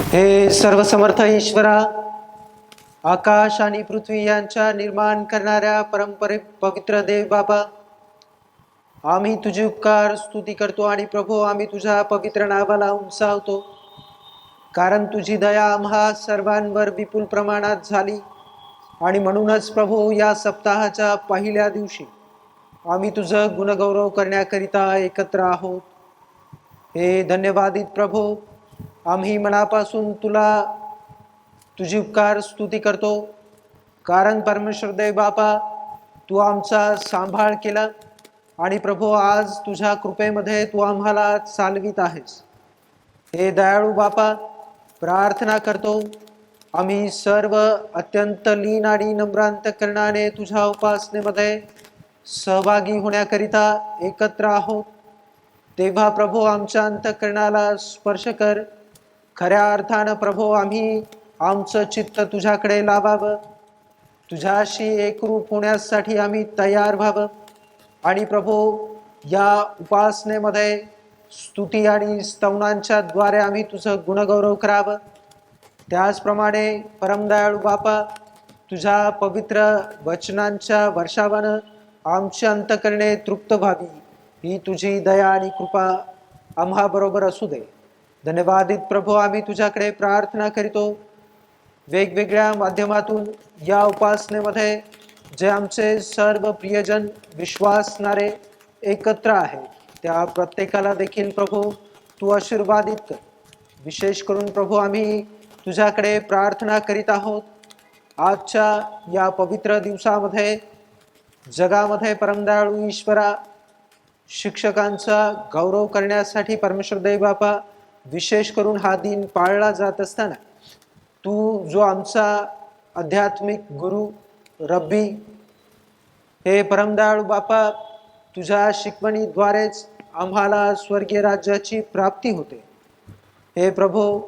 हे सर्वसमर्थ ईश्वरा, आकाश आणि पृथ्वी यांच्या निर्माण करणाऱ्या पवित्र देव बाबा, आम्ही तुझे उपकार स्तुती करतो आणि प्रभू आम्ही तुझ्या पवित्र नावाला उंचावतो, कारण तुझी दया आम्हा सर्वांवर विपुल प्रमाणात झाली. आणि म्हणूनच प्रभू या सप्ताहाच्या पहिल्या दिवशी आम्ही तुझं गुणगौरव करण्याकरिता एकत्र आहोत. हे धन्यवादित प्रभू, आम्ही मनापासून तुझी उपकार स्तुती करतो, कारण परमेश्वर देव बापा, तू आमचा सांभाळ केला आणि प्रभू आज तुझ्या कृपेमध्ये तू आम्हाला चालवित आहेस. हे दयाळू बापा, प्रार्थना करतो, आम्ही सर्व अत्यंत लीन आणि नम्र अंतःकरणाने तुझ्या उपासनेमध्ये सहभागी होण्याकरिता एकत्र आहोत. तेव्हा प्रभू आमच्या अंतःकरणाला स्पर्श कर. खऱ्या अर्थानं प्रभू आम्ही आमचं चित्त तुझ्याकडे लावावं, तुझ्याशी एकरूप होण्यासाठी आम्ही तयार व्हावं. आणि प्रभू या उपासनेमध्ये स्तुती आणि स्तवनांच्या द्वारे आम्ही तुझं गुणगौरव करावं. त्याचप्रमाणे परमदयाळू बापा, तुझ्या पवित्र वचनांच्या वर्षावानं आमची अंतःकरणे तृप्त व्हावी, ही तुझी दया आणि कृपा आम्हाबरोबर असू दे. धन्यवादित प्रभू, आम्ही तुझ्याकडे प्रार्थना करीतो, वेगवेगळ्या माध्यमातून या उपासनेमध्ये जे आमचे सर्व प्रियजन विश्वासणारे एकत्र आहे, त्या प्रत्येकाला देखील प्रभू तू आशीर्वादित कर. विशेष करून प्रभू आम्ही तुझ्याकडे प्रार्थना करीत आहोत, आजच्या या पवित्र दिवसामध्ये जगामध्ये परमदयाळू ईश्वरा, शिक्षकांचा गौरव करण्यासाठी परमेश्वर देव बापा विशेष करून हा दिन पाळला जात असताना, तू जो आमचा आध्यात्मिक गुरु रब्बी, हे परमदयाळू बापा, तुझ्या शिकवणीद्वारेच आम्हाला स्वर्गीय राज्याची प्राप्ती होते. हे प्रभू,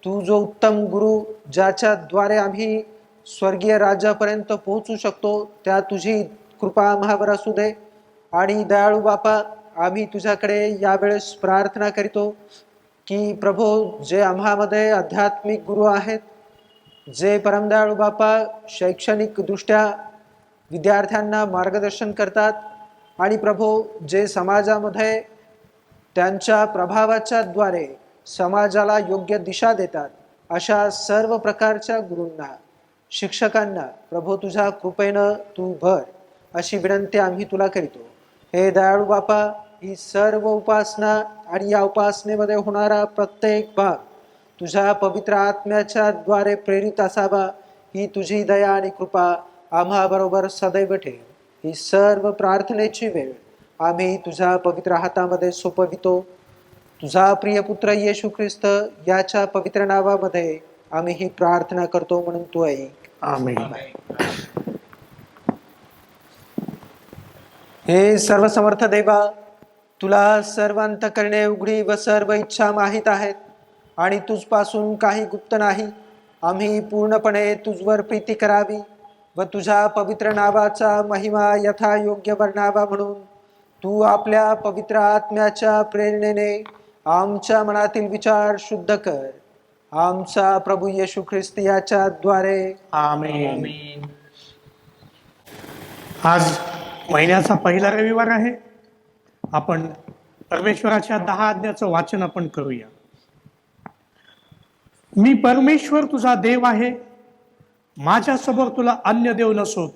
तू जो उत्तम गुरु, ज्याच्याद्वारे आम्ही स्वर्गीय राज्यापर्यंत पोहोचू शकतो, त्या तुझी कृपा आम्हावर असू दे. आणि दयाळू बापा, आम्ही तुझ्याकडे यावेळेस प्रार्थना करीतो की प्रभू, जे आम्हामध्ये आध्यात्मिक गुरु आहेत, जे परमदयाळू बापा शैक्षणिक दृष्ट्या विद्यार्थ्यांना मार्गदर्शन करतात, आणि प्रभू जे समाजामध्ये त्यांच्या प्रभावाच्या द्वारे समाजाला योग्य दिशा देतात, अशा सर्व प्रकारच्या गुरूंना, शिक्षकांना प्रभू तुझ्या कृपेनं तू भर, अशी विनंती आम्ही तुला करीतो. हे दयाळू बापा, ही सर्व उपासना आणि या उपासनेमध्ये होणारा प्रत्येक भाग तुझ्या पवित्र आत्म्याच्या द्वारे प्रेरित असावा, ही तुझी दया आणि कृपा आम्हाबरोबर सदैव ठेव. ही सर्व प्रार्थनेची वेळ आम्ही तुझ्या पवित्र हातामध्ये सोपवितो. तुझा प्रिय पुत्र येशू ख्रिस्त याच्या पवित्र नावामध्ये आम्ही ही प्रार्थना करतो, म्हणून तू ऐक. आमेन. हे सर्वसमर्थ देवा, तुला सर्व अंतःकरणे उघडी व सर्व इच्छा माहीत आहेत, आणि तुझपासून काही गुप्त नाही. आम्ही पूर्णपणे तुझवर प्रीती करावी व तुझ्या पवित्र नावाचा महिमा यथायोग्य वर्णावा म्हणून तू आपल्या पवित्र आत्म्याच्या प्रेरणेने आमच्या मनातील विचार शुद्ध कर. आमचा प्रभू येशू ख्रिस्त याच्या द्वारे आमेन. आज महिन्याचा पहिला रविवार आहे. आपण परमेश्वराच्या 10 आज्ञाचं वाचन आपण करूया. मी परमेश्वर तुझा देव आहे, माझ्यासमोर तुला अन्य देव नसोत.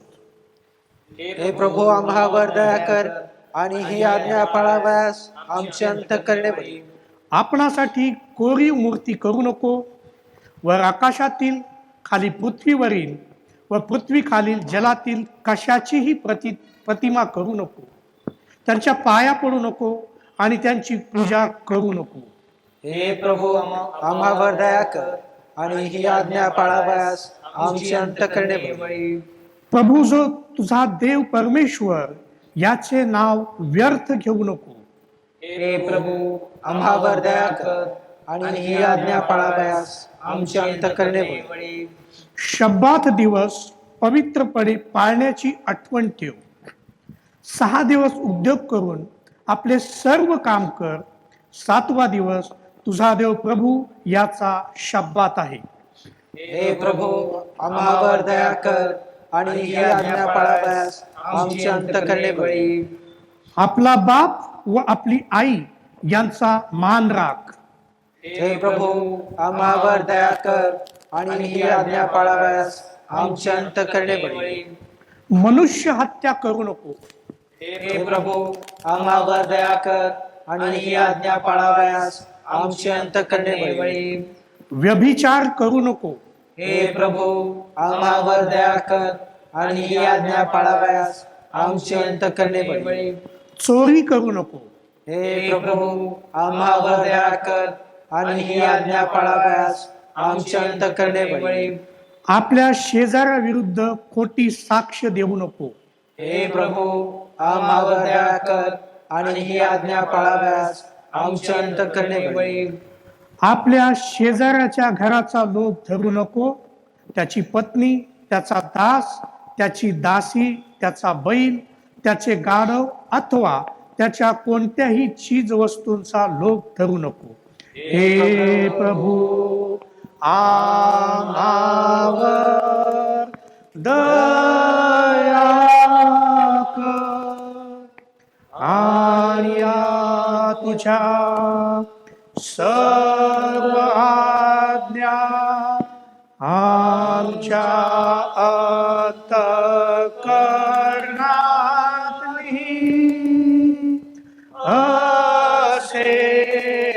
हे प्रभू, आम्हावर दया कर आणि ही आज्ञा पाळावयास आमची अंतःकरणे बरी. आपणासाठी कोरीव मूर्ती करू नको, वर आकाशातील, खाली पृथ्वीवरील व पृथ्वीखालील जलातील कशाचीही प्रतिमा करू नको. त्यांच्या पाया पडू नको आणि त्यांची पूजा करू नको. हे प्रभू, आम्हावर दया कर आणि ही आज्ञा पाळावयास आमची अंतःकरणे बरी. प्रभू जो तुझा देव परमेश्वर, याचे नाव व्यर्थ घेऊ नको. हे प्रभू, आम्हावर दया कर आणि ही आज्ञा पाळावयास आमची अंतःकरणे बरी. शब्बात दिवस पवित्रपणे पाळण्याची आठवण ठेव. 6 दिवस उद्योग करून आपले सर्व काम कर. 7वा दिवस तुझा देव प्रभू याचा शब्दात आहे. हे प्रभू, आम्हावर दया कर आणि ही आज्ञा पाळावयास आमचे अंतःकरणे बळी. आपला बाप व आपली आई यांचा मान राख. हे प्रभू, आम्हावर दया कर आणि ही आज्ञा पाळावयास आमचे अंतःकरणे बळी. मनुष्य हत्या करू नको. हे प्रभू, आम्हावर दया कर आणि ही आज्ञा पाळावयास आमचे अंतःकरणे बळी. व्यभिचार करू नको. हे प्रभू, आम्हावर दया कर आणि ही आज्ञा पाळावयास आमचे अंतःकरणे बळी. चोरी करू नको. हे प्रभू, आम्हावर दया कर आणि ही आज्ञा पाळावयास आमचे अंतःकरणे बळी. आपल्या शेजाऱ्याविरुद्ध खोटी साक्ष देऊ नको. हे प्रभू, आम्हावर दया कर आणि ही आज्ञा पाळावयास आमचे अंतःकरणे बळी. आपल्या शेजाऱ्याच्या घराचा लोभ धरू नको. त्याची पत्नी, त्याचा दास, त्याची दासी, त्याचा बैल, त्याचे गाढव अथवा त्याच्या कोणत्याही चीज वस्तूंचा लोभ धरू नको. हे प्रभू, आम्हावर दया कर आणि या तुझ्या सर्व आज्ञा आमच्या अंतःकरणातली असे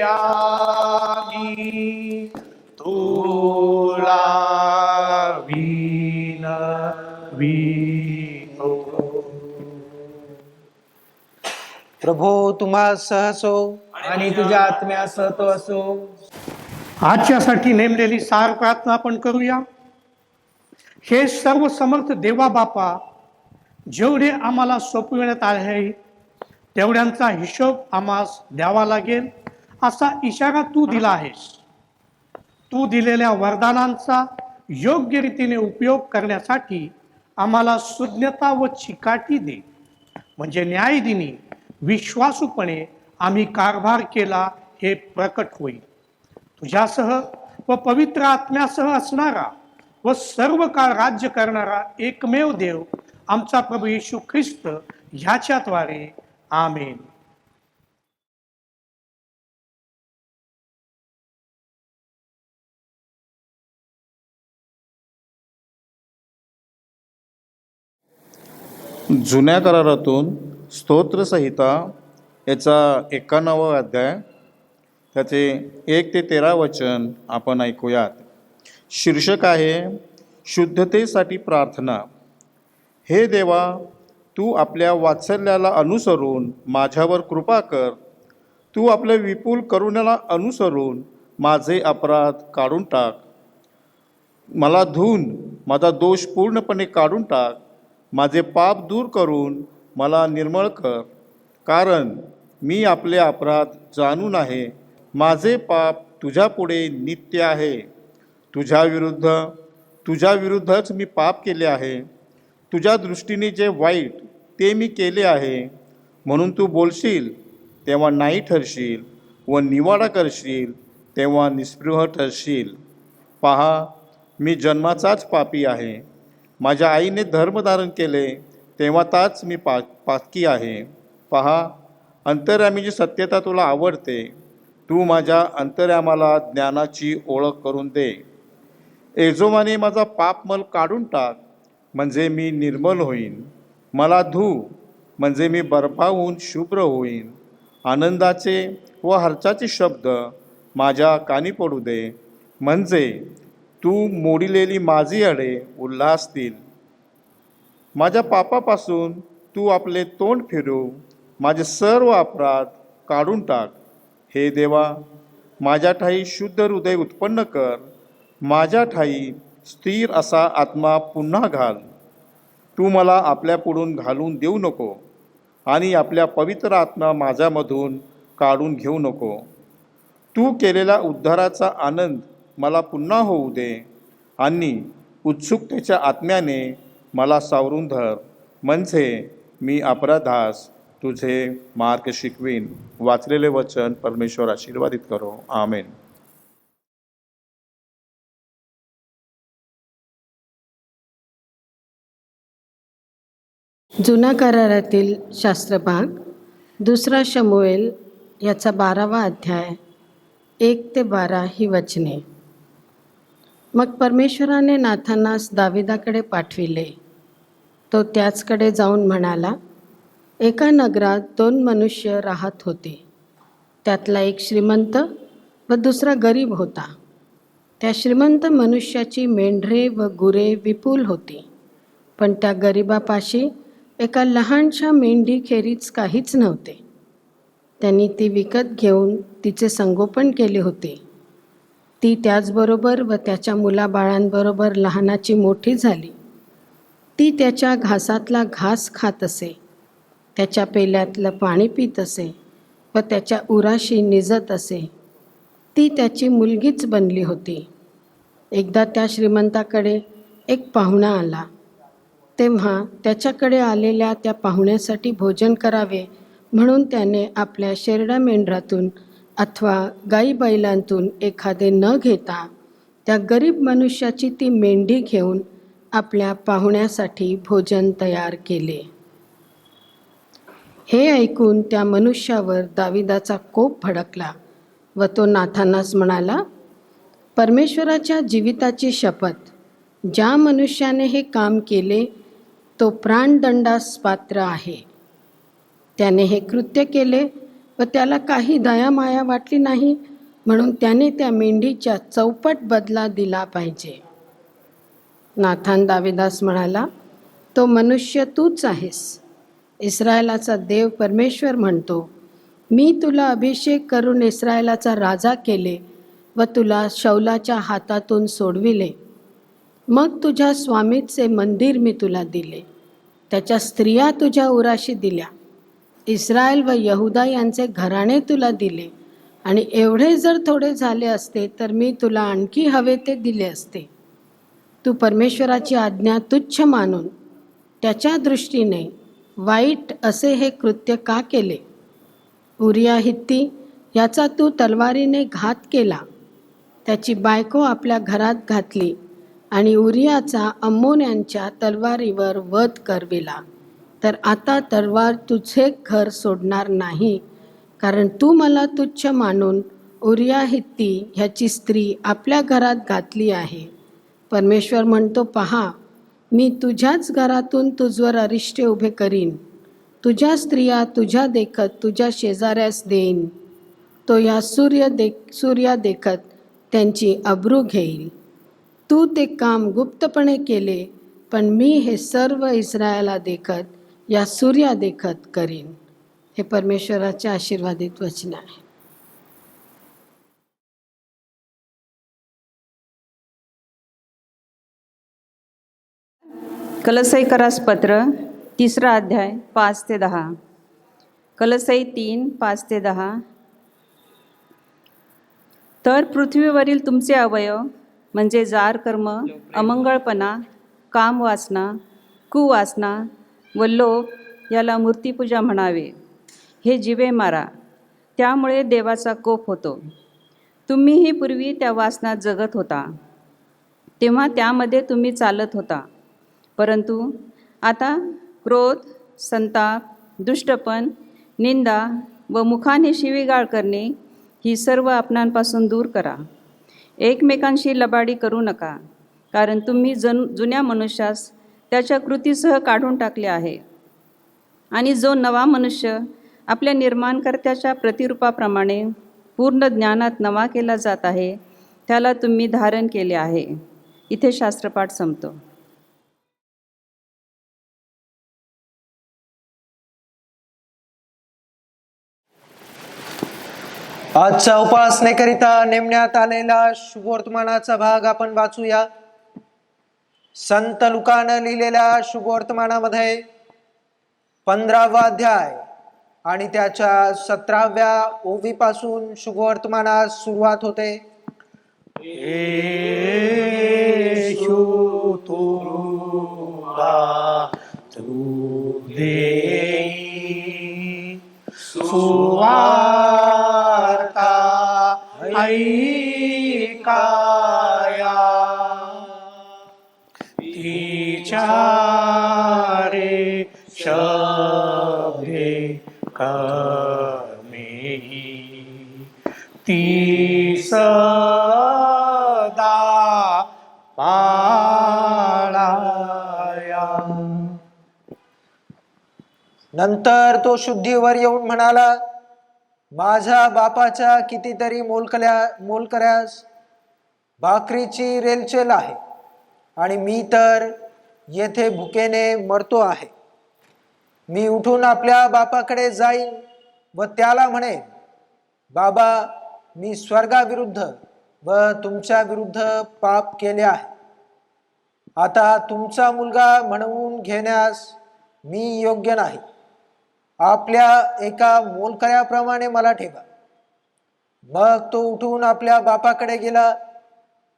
आम्ही तुला विनवितो. प्रभू तुम्हा सहसो आणि तुझ्या आत्म्यासह तो असो. आजच्यासाठी नेमलेली सार प्रार्थना आपण करूया. हे सर्व समर्थ देवा बापा, जेवढे आम्हाला सोपविण्यात आले आहे तेवढ्यांचा हिशोब आम्हास द्यावा लागेल असा इशारा तू दिला आहेस. तू दिलेल्या वरदानांचा योग्य रीतीने उपयोग करण्यासाठी आम्हाला सुज्ञता व चिकाटी दे, म्हणजे न्यायदिनी विश्वासूपणे आम्ही कारभार केला हे प्रकट होईल. तुझ्यासह व पवित्र आत्म्यासह असणारा व सर्व काळ राज्य करणारा एकमेव देव आमचा प्रभू येशू ख्रिस्त ह्याच्याद्वारे. आमेन. जुन्या करारातून स्तोत्रसंहिता याचा 91वा अध्याय त्याचे 1 ते 13 वचन आपण ऐकूयात. शीर्षक आहे शुद्धतेसाठी प्रार्थना. हे देवा, तू आपल्या वात्सल्याला अनुसरून माझ्यावर कृपा कर. तू आपल्या विपुल करुण्याला अनुसरून माझे अपराध काढून टाक. मला धुवून माझा दोष पूर्णपणे काढून टाक. माझे पाप दूर करून मला निर्मळ कर, कारण मी आपले अपराध जाणून आहे. माझे पाप तुझ्यापुढे नित्य आहे. तुझ्या विरुद्धच मी पाप केले आहे. तुझ्या दृष्टीने जे वाईट ते मी केले आहे. म्हणून तू बोलशील तेव्हा नाही ठरशील व निवाडा करशील तेव्हा निस्पृह ठरशील. पहा, मी जन्माचाच पापी आहे. माझ्या आईने धर्मधारण केले तेव्हा ताच मी पातकी आहे. पहा, अंतर्यामीची सत्यता तुला आवडते. तू माझ्या अंतर्यामाला ज्ञानाची ओळख करून दे. एजोमाने माझा पापमल काढून टाक, म्हणजे मी निर्मल होईन. मला धू, म्हणजे मी बर्फाहून शुभ्र होईन. आनंदाचे व हर्षाचे शब्द माझ्या कानी पडू दे, म्हणजे तू मोडिलेली माझी अडे उल्हासतील. माझ्या पापापासून तू आपले तोंड फिरव. माझे सर्व अपराध काढून टाक. हे देवा, माझ्या ठाई शुद्ध हृदय उत्पन्न कर. माझ्या ठाई स्थिर असा आत्मा पुन्हा घाल. तू मला आपल्यापुढून घालून देऊ नको आणि आपल्या पवित्र आत्मा माझ्यामधून काढून घेऊ नको. तू केलेला उद्धाराचा आनंद मला पुन्हा होऊ दे आणि उत्सुकतेच्या आत्म्याने मला सावरून धर, म्हणजे मी अपराधास तुझे मार्ग शिकवीन. वाचलेले वचन परमेश्वर आशीर्वादित करो. आमेन. जुना करारातील शास्त्रभाग 2 शमूएल याचा 12वा अध्याय 1 ते 12 ही वचने. मग परमेश्वराने नाथानास दाविदाकडे पाठविले. तो त्याचकडे जाऊन म्हणाला, एका नगरात 2 मनुष्य राहत होते. त्यातला एक श्रीमंत व दुसरा गरीब होता. त्या श्रीमंत मनुष्याची मेंढरे व गुरे विपुल होती, पण त्या गरीबापाशी एका लहानशा मेंढीखेरीज काहीच नव्हते. त्यांनी ती विकत घेऊन तिचे संगोपन केले होते. ती त्याचबरोबर व त्याच्या मुलाबाळांबरोबर लहानाची मोठी झाली. ती त्याच्या घासातला घास खात असे, त्याच्या पेल्यातलं पाणी पित असे व त्याच्या उराशी निजत असे. ती त्याची मुलगीच बनली होती. एकदा त्या श्रीमंताकडे एक पाहुणा आला. तेव्हा त्याच्याकडे आलेल्या त्या पाहुण्यासाठी भोजन करावे म्हणून त्याने आपल्या शेरडा मेंढरातून अथवा गाई बैलांतून एखादे न घेता त्या गरीब मनुष्याची ती मेंढी घेऊन आपल्या पाहुण्यासाठी भोजन तयार केले. हे ऐकून त्या मनुष्यावर दाविदाचा कोप भडकला व तो नाथानास म्हणाला, परमेश्वराच्या जीविताची शपथ, ज्या मनुष्याने हे काम केले तो प्राणदंडास पात्र आहे. त्याने हे कृत्य केले व त्याला काही दयामाया वाटली नाही, म्हणून त्याने त्या मेंढीच्या चौपट बदला दिला पाहिजे. नाथान दाविदास म्हणाला, तो मनुष्य तूच आहेस. इस्रायलाचा देव परमेश्वर म्हणतो, मी तुला अभिषेक करून इस्रायलाचा राजा केले व तुला शौलाच्या हातातून सोडविले. मग तुझ्या स्वामीचे मंदिर मी तुला दिले, त्याच्या स्त्रिया तुझ्या उराशी दिल्या. इस्रायल व यहुदा यांचे घराणे तुला दिले, आणि एवढे जर थोडे झाले असते तर मी तुला आणखी हवे ते दिले असते. तू परमेश्वराची आज्ञा तुच्छ मानून त्याच्या दृष्टीने वाईट असे हे कृत्य का केले? उरिया हित्ती याचा तू तलवारीने घात केला, त्याची बायको आपल्या घरात घातली आणि उरियाचा अम्मोन्यांच्या तलवारीवर वध करविला. तर आता तलवार तुझे घर सोडणार नाही, कारण तू मला तुच्छ मानून उरिया हित्ती ह्याची स्त्री आपल्या घरात घातली आहे. परमेश्वर म्हणतो, पहा, मी तुझ्याच घरातून तुझवर अरिष्टे उभे करीन. तुझ्या स्त्रिया तुझ्या देखत तुझ्या शेजाऱ्यास देईन. तो या सूर्या देखत त्यांची अब्रू घेईल. तू ते काम गुप्तपणे केले, पण मी हे सर्व इस्रायला देखत या सूर्या देखत करीन. हे परमेश्वराचे आशीर्वादित वचन आहे. कलसईकरास पत्र 3 अध्याय 5 ते 10. कलसई 3 5 ते 10. तर पृथ्वीवरील तुमचे अवयव म्हणजे जार कर्म, अमंगळपणा, कामवासना, कुवासना व लोभ याला मूर्तिपूजा म्हणावे. हे जिवे मारा, त्यामुळे देवाचा कोप होतो. तुम्हीही पूर्वी त्या वासनात जगत होता, तेव्हा त्यामध्ये तुम्ही चालत होता. परंतु आता क्रोध, संताप, दुष्टपण, निंदा व मुखाने शिवीगाळ करणे ही सर्व आपणांपासून दूर करा. एकमेकांशी लबाडी करू नका, कारण तुम्ही जुन्या मनुष्यास त्याच्या कृतीसह काढून टाकले आहे, आणि जो नवा मनुष्य आपल्या निर्माणकर्त्याच्या प्रतिरूपाप्रमाणे पूर्ण ज्ञानात नवा केला जात आहे, त्याला तुम्ही धारण केले आहे. इथे शास्त्रपाठ संपतो. आजच्या उपासनेकरिता नेमण्यात आलेला शुभवर्तमानाचा भाग आपण वाचूया. संत लुकानं लिहिलेल्या शुभवर्तमानामध्ये 15वा अध्याय आणि त्याच्या 17व्या ओवीपासून शुभवर्तमानास सुरुवात होते. सुवार्ता ऐकाया तिच्या रे शब्दे कर्मेही ती सदा पाळाया. नंतर तो शुद्धीवर येऊन म्हणाला, माझ्या बापाच्या कितीतरी मोलकऱ्यास भाकरीची रेलचेल आहे आणि मी तर येथे भुकेने मरतो आहे. मी उठून आपल्या बापाकडे जाईन व त्याला म्हणेन, बाबा, मी स्वर्गाविरुद्ध व तुमच्या विरुद्ध पाप केले आहे. आता तुमचा मुलगा म्हणवून घेण्यास मी योग्य नाही. आपल्या एका मोलकऱ्याप्रमाणे मला ठेवा. मग तो उठून आपल्या बापाकडे गेला.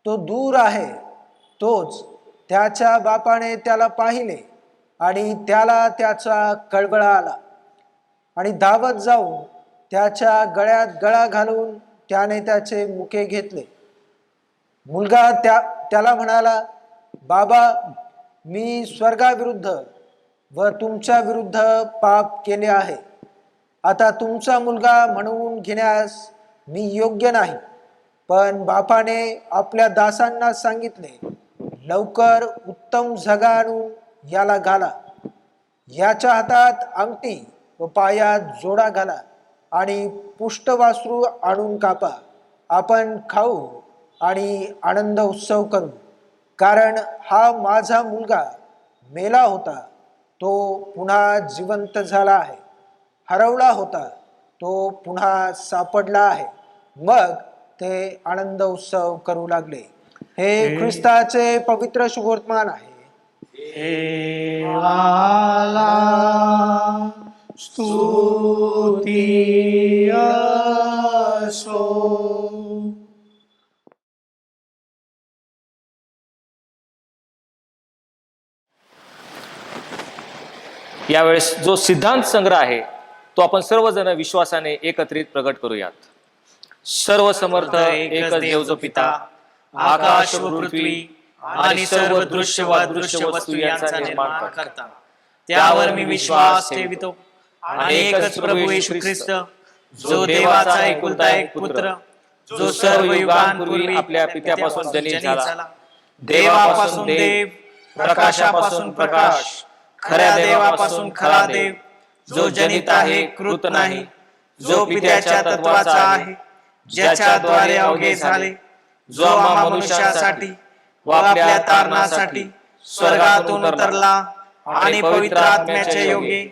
तो दूर आहे तोच त्याच्या बापाने त्याला पाहिले आणि त्याला त्याचा कळवळा आला आणि धावत जाऊन त्याच्या गळ्यात गळा घालून त्याने त्याचे मुके घेतले. मुलगा त्याला म्हणाला, बाबा, मी स्वर्गाविरुद्ध व तुमच्या विरुद्ध पाप केले आहे. आता तुमचा मुलगा म्हणवून घेण्यास मी योग्य नाही. पण बापाने आपल्या दासांना सांगितले, लवकर उत्तम झगा आणून याला घाला. याच्या हातात अंगठी व पायात जोडा घाला आणि पुष्टवासरू आणून कापा. आपण खाऊ आणि आनंद उत्सव करू. कारण हा माझा मुलगा मेला होता, तो पुन्हा जिवंत झाला आहे. हरवला होता, तो पुन्हा सापडला आहे. मग ते आनंद उत्सव करू लागले. हे ख्रिस्ताचे पवित्र शुभवर्तमान आहे. देवाला स्तुती असो. यावेळेस जो सिद्धांत संग्रह आहे तो आपण सर्वजण विश्वासाने एकत्रित प्रकट करूयात. सर्व समर्थ एकच देव जो पिता, आकाश व पृथ्वी आणि सर्व दृश्य व अदृश्य वस्तू यांचा निर्माण करता, त्यावर मी विश्वास ठेवितो आणि एकच प्रभू येशू ख्रिस्त, जो देवाचा एकुलता एक पुत्र, जो सर्व युगांपूर्वी आपल्या पित्यापासून जनित झाला, देवापासून देव, प्रकाशापासून प्रकाश, खऱ्या देवापासून खरा देव, जो जनित आहे, कृत नाही, जो पित्याच्या तत्वाचा आहे, ज्याच्याद्वारे अवघे झाले, जो आम्हा मनुष्यासाठी व आपल्या तारणासाठी स्वर्गातून उतरला आणि पवित्र आत्म्याच्या योगे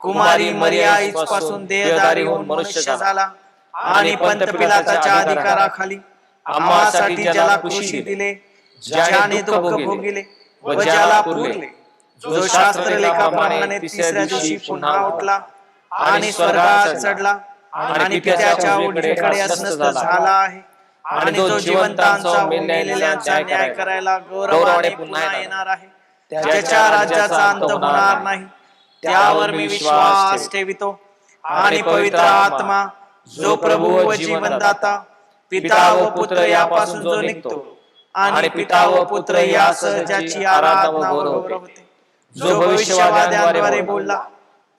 कुमारी मरियाईपासून देहधारी होऊन मनुष्य झाला आणि पंत पिलाताच्या अधिकाराखाली आम्हासाठी ज्याला क्रूशी दिले, ज्याने दुःख भोगिले व ज्याला पुरले, जो शास्त्र लेखाप्रमाणे तिसऱ्या दिवशी पुन्हा उठला आणि स्वर्गात चढला आणि पित्याच्या उजवीकडे असनस्त झाला आहे, आणि जो जिवंतांचा व मेलेल्यांचा न्याय करायला गौरवाने पुन्हा येणार आहे, ज्याच्या राज्याचा अंत होणार नाही. त्यावर मी विश्वास ठेवितो. आणि पवित्र आत्मा, जो प्रभू व जीवनदाता, पिता व पुत्र यापासून जो निघतो आणि पिता व पुत्र यासह ज्याची आराधना व गौरव होते, जो भविष्यवाद्यांद्वारे बोलला,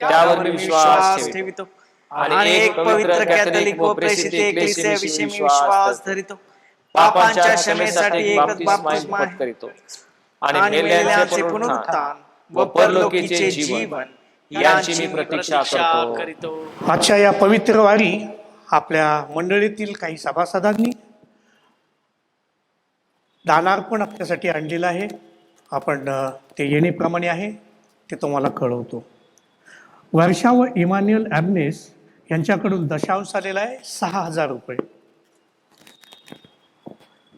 त्यावर मी विश्वास ठेवितो. आणि एक पवित्र कॅथलिक व प्रेषित एकलेसियाविषयी मी विश्वास धरितो. पापांच्या क्षमेसाठी एकच बाप्तिस्मा करीतो आणि मेलेल्यांचे पुनरुत्थान व परलोकीचे जीवन यांची मी प्रतीक्षा करीतो. आजच्या या पवित्र वारी आपल्या मंडळीतील काही सभासदांनी दानार्पण आपल्यासाठी आणलेलं आहे. आपण ते येणेप्रमाणे आहे ते तुम्हाला कळवतो. वर्षा व इमान्युअल ॲबनेस यांच्याकडून दशांश आलेला आहे 6,000 रुपये.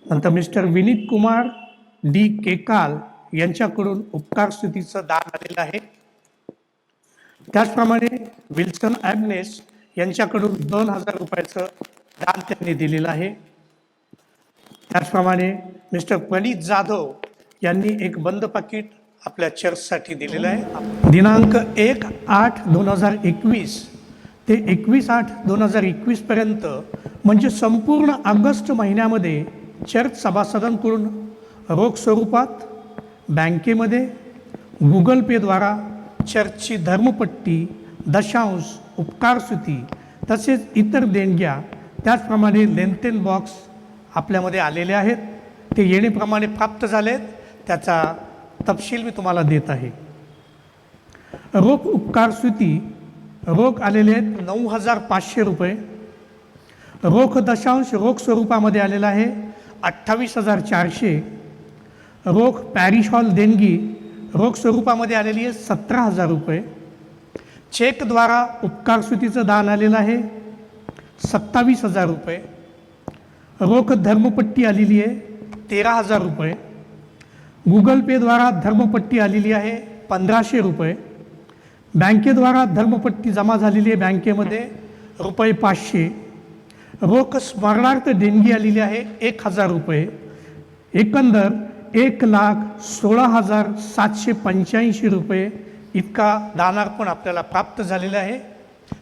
नंतर मिस्टर विनीत कुमार डी केकाल यांच्याकडून उपकार स्तुतीचं दान आलेलं आहे. त्याचप्रमाणे विल्सन ॲबनेस यांच्याकडून 2,000 रुपयाचं दान त्यांनी दिलेलं आहे. त्याचप्रमाणे मिस्टर प्रणित जाधव यांनी एक बंद पाकिट आपल्या चर्चसाठी दिलेलं आहे. दिनांक 1/8/2021 ते 21/8/2021 म्हणजे संपूर्ण ऑगस्ट महिन्यामध्ये चर्च सभासदांकडून रोख स्वरूपात, बँकेमध्ये, गुगल पेद्वारा चर्चची धर्मपट्टी, दशांश, उपकारस्तुती तसेच इतर देणग्या, त्याचप्रमाणे लेनदेन बॉक्स आपल्यामध्ये आलेले आहेत. ते येणेप्रमाणे प्राप्त झालेत. त्याचा तपशील मी तुम्हाला देत आहे. रोख उपकारस्तुती रोख आलेले आहेत 9,500 रुपये. रोख दशांश रोख स्वरूपामध्ये आलेला आहे 28,400. रोख पॅरिश हॉल देणगी रोख स्वरूपामध्ये आलेली आहे 17,000 रुपये. चेकद्वारा उपकारस्तुतीचं दान आलेलं आहे 27,000 रुपये. रोख धर्मपट्टी आलेली आहे 13,000 रुपये. गुगल पेद्वारा धर्मपट्टी आलेली आहे 1,500 रुपये. बँकेद्वारा धर्मपट्टी जमा झालेली आहे बँकेमध्ये रुपये 500. रोख स्मरणार्थ देणगी आलेली आहे 1,000 रुपये. एकंदर 1,16,785 रुपये इतका दानार्पण आपल्याला प्राप्त झालेलं आहे.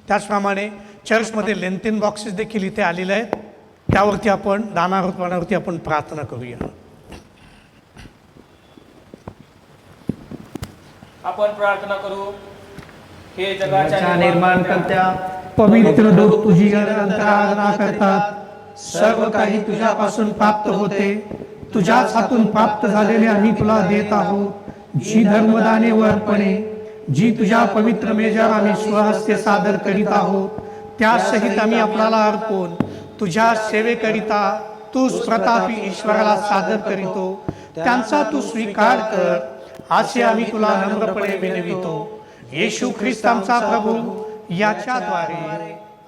त्याचप्रमाणे चर्चमध्ये लेनदेन बॉक्सेस देखील इथे आलेले आहेत. त्यावरती आपण दानार्पणावरती आपण प्रार्थना करूया. आपण प्रार्थना करू. हे जगाच्या निर्माणकर्त्या पवित्र लोक तुझी आराधना करतात. सर्व काही तुझ्यापासून प्राप्त होते. तुझ्याच हातून प्राप्त झालेले आम्ही तुला देत आहोत. जी धर्मदाने व अर्पणे जी तुझ्या पवित्र मेजावर आम्ही स्वहस्ते सादर करीत आहोत, त्यासहित आम्ही आपल्याला अर्पण तुझ्या सेवेकरिता तू प्रतापी ईश्वराला सादर करीतो. त्यांचा तू स्वीकार कर असे आम्ही तुला नम्रपणे विनवितो. येशू ख्रिस्त आमचा प्रभू याच्याद्वारे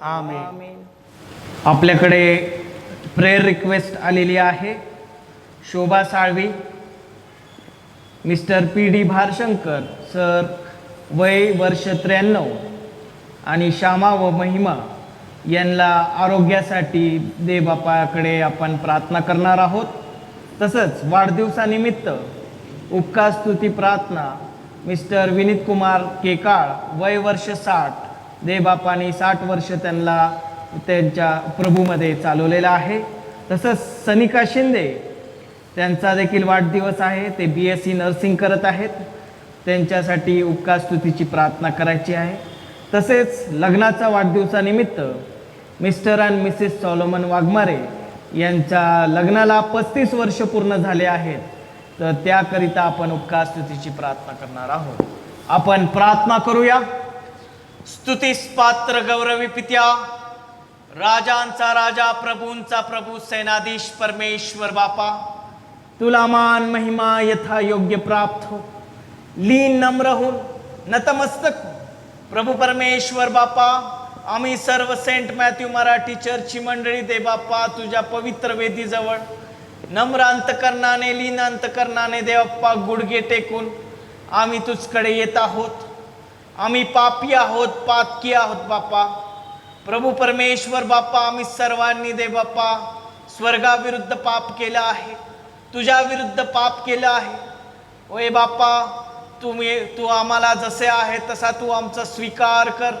आमेन. आपल्याकडे प्रेयर रिक्वेस्ट आलेली आहे. Shobha Salvi, mister PD Bharshankar sir, वय वर्ष 93, आणि श्यामा व महिमा यांना आरोग्यासाठी देवबापाकडे आपण प्रार्थना करणार आहोत. तसंच वाढदिवसानिमित्त उपकारस्तुती प्रार्थना मिस्टर विनीत कुमार केकाळ, वय वर्ष 60, देवबापाने 60 वर्ष त्यांना त्यांच्या प्रभूमध्ये चालवलेला आहे. तसंच सनिका शिंदे, त्यांचा देखील वाढदिवस आहे. ते BSc नर्सिंग करत आहेत. त्यांच्यासाठी उपकारस्तुतीची प्रार्थना करायची आहे. तसेच लग्नाचा वाढदिवसानिमित्त Mr and Mrs Solomon Waghmare यांच्या लग्नाला 35 वर्ष पूर्ण झाले आहेत. तर त्याकरिता आपण उपकारस्तुतीची प्रार्थना करणार आहोत. आपण प्रार्थना करूया. स्तुतीस पात्र गौरवी पित्या, राजांचा राजा, प्रभूंचा प्रभू, सेनाधीश परमेश्वर बापा, तुला मान महिमा यथा योग्य प्राप्त हो. लीन नम्र होऊन नतमस्तक हो. प्रभू परमेश्वर बापा, आम्ही सर्व सेंट मॅथ्यू मराठी चर्चची मंडळी दे बाप्पा तुझ्या पवित्र वेदीजवळ नम्र अंतकरणाने, लीन अंतकरणाने देवप्पा गुडघे टेकून आम्ही तुझकडे येत आहोत. आम्ही पापी आहोत, पातकी आहोत बाप्पा. प्रभू परमेश्वर बाप्पा, आम्ही सर्वांनी दे बाप्पा स्वर्गाविरुद्ध पाप केलं आहे, तुझ्या विरुद्ध पाप केलं आहे. ओय बाप्पा, तू आम्हाला जसे आहे तसा तू आमचा स्वीकार कर.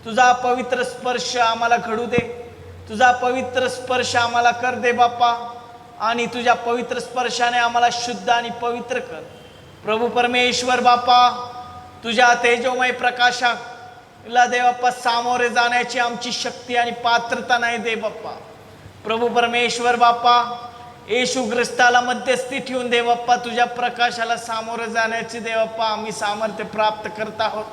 तुझा पवित्र स्पर्श आम्हाला घडू दे. तुझा पवित्र स्पर्श आम्हाला कर दे बाप्पा, आणि तुझ्या पवित्र स्पर्शाने आम्हाला शुद्ध आणि पवित्र कर. प्रभू परमेश्वर बाप्पा, तुझ्या तेजोमय प्रकाशाला दे बाप्पा सामोरे जाण्याची आमची शक्ती आणि पात्रता नाही दे बाप्पा. प्रभू परमेश्वर बाप्पा, येशू ख्रिस्ताला मध्यस्थी ठेवून दे बाप्पा तुझ्या प्रकाशाला सामोरे जाण्याची दे बाप्पा आम्ही सामर्थ्य प्राप्त करत आहोत.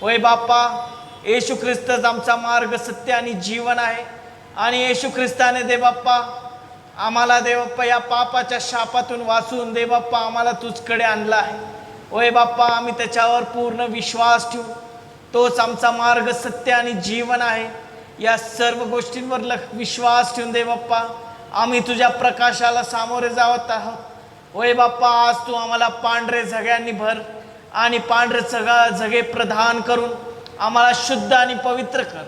होय बाप्पा, येशू ख्रिस्तच आमचा मार्ग, सत्य आणि जीवन आहे. आणि येशू ख्रिस्ताने दे बाप्पा आम्हाला दे बाप्पा या पापाच्या शापातून वाचून दे बाप्पा आम्हाला तुझकडे आणला आहे. होय बाप्पा, आम्ही त्याच्यावर पूर्ण विश्वास ठेवू. तोच आमचा मार्ग, सत्य आणि जीवन आहे. या सर्व गोष्टींवर विश्वास ठेवून दे बाप्पा आम्ही तुझ्या प्रकाशाला सामोरे जावत आहोत. होय बाप्पा, आज तू आम्हाला पांढरे झग्यांनी भर आणि पांढरे झगे प्रदान करून आम्हाला शुद्ध आणि पवित्र कर.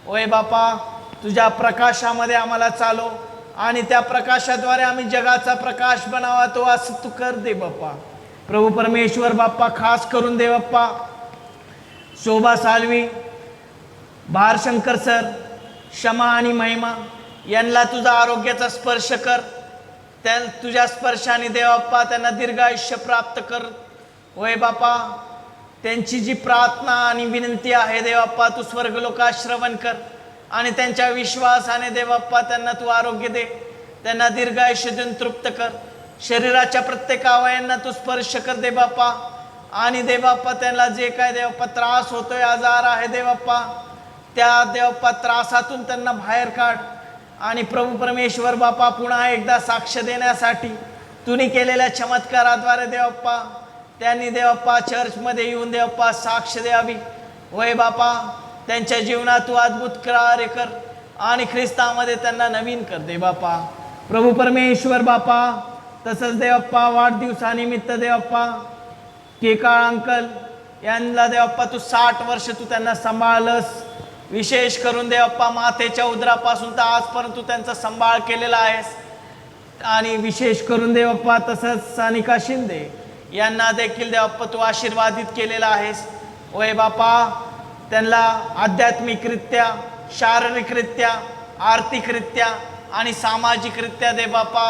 होय बाप्पा, तुझ्या प्रकाशामध्ये आम्हाला चालव आणि त्या प्रकाशाद्वारे आम्ही जगाचा प्रकाश बनावा. तो असं तू कर दे बाप्पा. प्रभू परमेश्वर बाप्पा, खास करून दे बाप्पा शोभा साळवी, भारशंकर सर, क्षमा आणि महिमा यांना तुझा आरोग्याचा स्पर्श कर. तुझ्या स्पर्शाने देवाप्पा त्यांना दीर्घ आयुष्य प्राप्त कर. होय बापा, त्यांची जी प्रार्थना आणि विनंती आहे देवाप्पा, तू स्वर्गलोकात श्रवण कर आणि त्यांच्या विश्वासाने देवाप्पा त्यांना तू आरोग्य दे. त्यांना दीर्घ आयुष्य देऊन तृप्त कर. शरीराच्या प्रत्येक अवयांना तू स्पर्श कर दे बाप्पा. आणि देवाप्पा त्यांना जे काय देवाप्पा त्रास होतोय, आजार आहे देवाप्पा, त्या देवाप्पा त्रासातून त्यांना बाहेर काढ. आणि प्रभू परमेश्वर बापा, पुन्हा एकदा साक्ष देण्यासाठी तुम्ही केलेल्या चमत्काराद्वारे देवाप्पा त्यांनी देवाप्पा चर्चमध्ये येऊन देवाप्पा साक्ष द्यावी. होय बापा, त्यांच्या जीवनात तू अद्भुत कार्य कर आणि ख्रिस्तामध्ये त्यांना नवीन कर दे बापा. प्रभू परमेश्वर बापा, तसंच देवाप्पा वाढदिवसानिमित्त देवाप्पा केकाळ अंकल यांना देवाप्पा तू 60 वर्ष तू त्यांना सांभाळलंस. विशेष करून देवाप्पा मातेच्या उदरापासून तर आजपर्यंत तू त्यांचा सांभाळ केलेला आहेस. आणि विशेष करून देवाप्पा तसंच सानिका शिंदे यांना देखील देवाप्पा तू आशीर्वादित केलेला आहेस. होय बापा, त्यांना आध्यात्मिकरित्या, शारीरिकरित्या, आर्थिकरित्या आणि सामाजिकरित्या दे बापा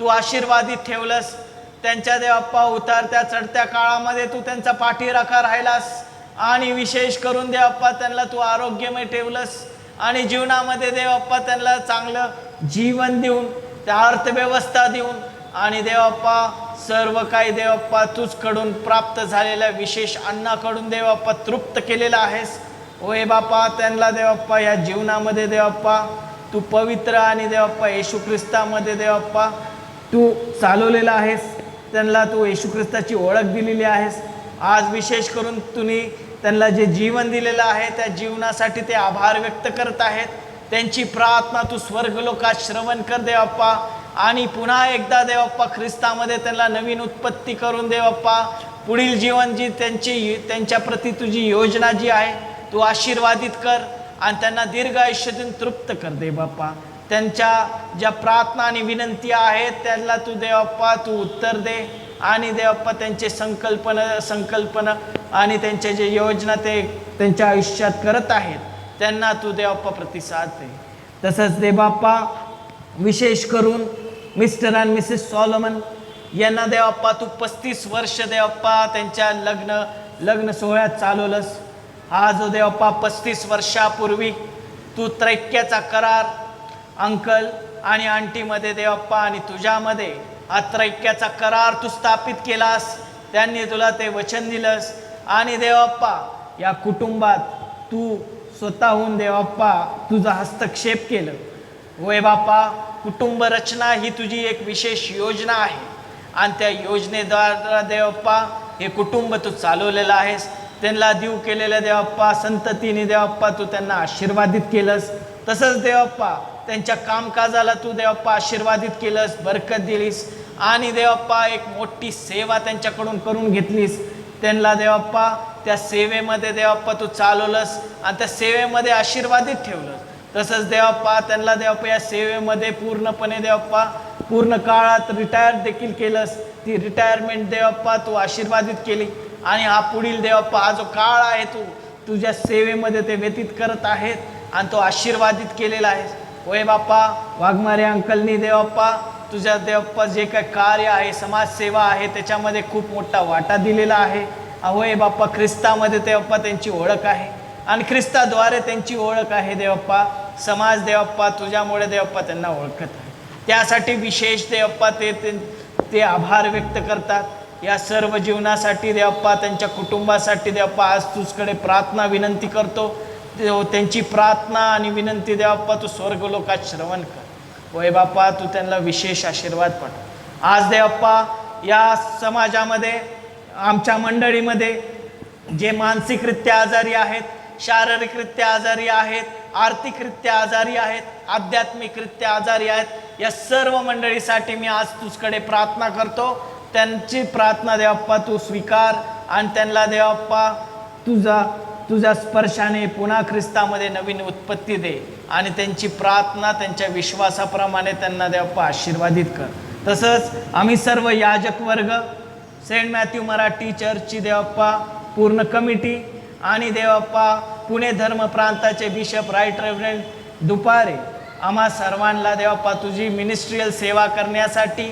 तू आशीर्वादित ठेवलंस. त्यांच्या देवाप्पा उतरत्या चढत्या काळामध्ये तू त्यांचा पाठीराखा राहिलास. आणि विशेष करून देवाप्पा त्यांना तू आरोग्यमय ठेवलंस आणि जीवनामध्ये देवाप्पा त्यांना चांगलं जीवन देऊन, त्या अर्थव्यवस्था देऊन आणि देवाप्पा सर्व काही देवाप्पा तुझकडून प्राप्त झालेल्या विशेष अन्नाकडून देवाप्पा तृप्त केलेला आहेस. होय बापा, त्यांना देवाप्पा या जीवनामध्ये देवाप्पा तू पवित्र आणि देवाप्पा येशू ख्रिस्तामध्ये देवाप्पा तू चालवलेला आहेस. त्यांना तू येशू ख्रिस्ताची ओळख दिलेली आहेस. आज विशेष करून तुम्ही त्यांना जे जीवन दिलेलं आहे त्या जीवनासाठी ते आभार व्यक्त करत आहेत. त्यांची प्रार्थना तू स्वर्गलोकात श्रवण कर देवाप्पा. आणि पुन्हा एकदा देवाप्पा ख्रिस्तामध्ये त्यांना नवीन उत्पत्ती करून देवाप्पा पुढील जीवन जी त्यांच्या प्रती तुझी योजना जी आहे तू आशीर्वादित कर आणि त्यांना दीर्घ आयुष्य देऊन तृप्त कर दे बाप्पा. त्यांच्या ज्या प्रार्थना आणि विनंती आहेत त्यांना तू देवाप्पा तू उत्तर दे. आणि देवाप्पा त्यांचे संकल्पना आणि त्यांचे जे योजना ते त्यांच्या आयुष्यात करत आहेत त्यांना तू देवाप्पा प्रतिसाद दे. तसंच देवाप्पा विशेष करून मिस्टर आणि मिसेस सॉलोमन यांना देवाप्पा तू 35 वर्ष देवाप्पा त्यांच्या लग्न सोहळ्यात चालवलंस. हा जो देवाप्पा 35 वर्षापूर्वी तू त्रैक्याचा करार अंकल आणि आंटीमध्ये देवाप्पा आणि तुझ्यामध्ये हा त्रैक्याचा करार तू स्थापित केलास. त्यांनी तुला ते वचन दिलंस आणि देवाप्पा या कुटुंबात तू स्वतःहून देवाप्पा तुझा हस्तक्षेप केलं. होय बापा, कुटुंब रचना ही तुझी एक विशेष योजना आहे आणि त्या योजनेद्वारा देवाप्पा हे कुटुंब तू चालवलेलं आहेस. त्यांना देव केलेल्या देवाप्पा संततीने देवाप्पा तू त्यांना आशीर्वादित केलंस. तसंच देवाप्पा त्यांच्या कामकाजाला तू देवाप्पा आशीर्वादित केलंस, बरकत दिलीस आणि देवाप्पा एक मोठी सेवा त्यांच्याकडून करून घेतलीस. त्यांना देवाप्पा त्या सेवेमध्ये देवाप्पा तू चालवलंस आणि त्या सेवेमध्ये आशीर्वादित ठेवलंस. तसंच देवाप्पा त्यांना देवाप्पा या सेवेमध्ये पूर्णपणे देवाप्पा पूर्ण काळात रिटायर देखील केलंस. ती रिटायरमेंट देवाप्पा तू आशीर्वादित केली आणि हा पुढील देवाप्पा हा जो काळ आहे तू तुझ्या सेवेमध्ये ते व्यतीत करत आहेत आणि तो आशीर्वादित केलेला आहे. होय बाप्पा, वाघमारे अंकलनी देवाप्पा तुझ्या देवाप्पा जे काय कार्य आहे, समाजसेवा आहे, त्याच्यामध्ये खूप मोठा वाटा दिलेला आहे. होय बाप्पा, ख्रिस्तामध्ये देवाप्पा त्यांची ओळख आहे आणि ख्रिस्ताद्वारे त्यांची ओळख आहे देवाप्पा. समाज देवाप्पा तुझ्यामुळे देवाप्पा त्यांना ओळखत आहे. त्यासाठी विशेष देवाप्पा ते आभार व्यक्त करतात. या सर्व जीवनासाठी देवाप्पा त्यांच्या कुटुंबासाठी देवाप्पा आज तुझकडे प्रार्थना विनंती करतो. त्यांची प्रार्थना आणि विनंती देवाप्पा तू स्वर्गलोकात श्रवण कर. होय बाप्पा, तू त्यांना विशेष आशीर्वाद पाठव. आज देवाप्पा या समाजामध्ये आमच्या मंडळीमध्ये जे मानसिकरित्या आजारी आहेत, शारीरिकरित्या आजारी आहेत, आर्थिकरित्या आजारी आहेत, आध्यात्मिकरित्या आजारी आहेत, या सर्व मंडळीसाठी मी आज तुझकडे प्रार्थना करतो. त्यांची प्रार्थना देवाप्पा तू स्वीकार आणि त्यांना देवाप्पा तुझ्या स्पर्शाने पुन्हा ख्रिस्तामध्ये नवीन उत्पत्ती दे आणि त्यांची प्रार्थना त्यांच्या विश्वासाप्रमाणे त्यांना देवाप्पा आशीर्वादित कर. तसंच आम्ही सर्व याजक वर्ग, सेंट मॅथ्यू मराठी चर्चची देवाप्पा पूर्ण कमिटी आणि देवाप्पा पुणे धर्म प्रांताचे बिशप राईट रेव्हरंड दुपारे आम्हा सर्वांना देवप्पा तुझी मिनिस्ट्रियल सेवा करण्यासाठी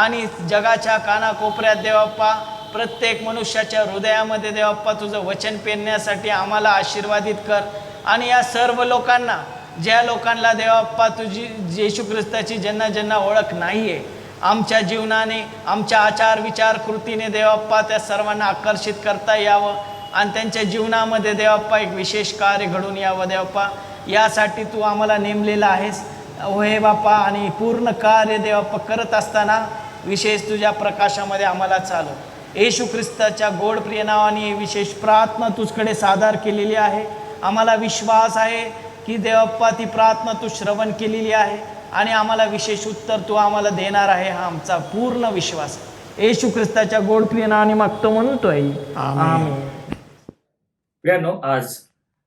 आणि जगाच्या कानाकोपऱ्यात देवप्पा प्रत्येक मनुष्याच्या हृदयामध्ये देवप्पा तुझं वचन पेरण्यासाठी आम्हाला आशीर्वादित कर. आणि या सर्व लोकांना, ज्या लोकांना देवप्पा तुझी येशू ख्रिस्ताची ज्यांना ज्यांना ओळख नाही आहे, आमच्या जीवनाने, आमच्या आचार विचार कृतीने देवप्पा त्या सर्वांना आकर्षित करता यावं आणि त्यांच्या जीवनामध्ये देवप्पा एक विशेष कार्य घडून यावं देवप्पा. यासाठी तू आम्हाला नेमलेलं आहेस हे बाप्पा. आणि पूर्ण कार्य देवप्पा करत असताना विशेष तुझ्या प्रकाशामध्ये आम्हाला चालव. येशू ख्रिस्ताच्या गोड प्रिय नावाने विशेष प्रार्थना तुझकडे सादर केलेली आहे. आम्हाला विश्वास आहे की देवप्पा ती प्रार्थना तू श्रवण केलेली आहे आणि आम्हाला विशेष उत्तर तू आम्हाला देणार आहे, हा आमचा पूर्ण विश्वास आहे. येशू ख्रिस्ताच्या गोड प्रिय नावाने मागतो म्हणतोय, आमेन. प्रियांनो, आज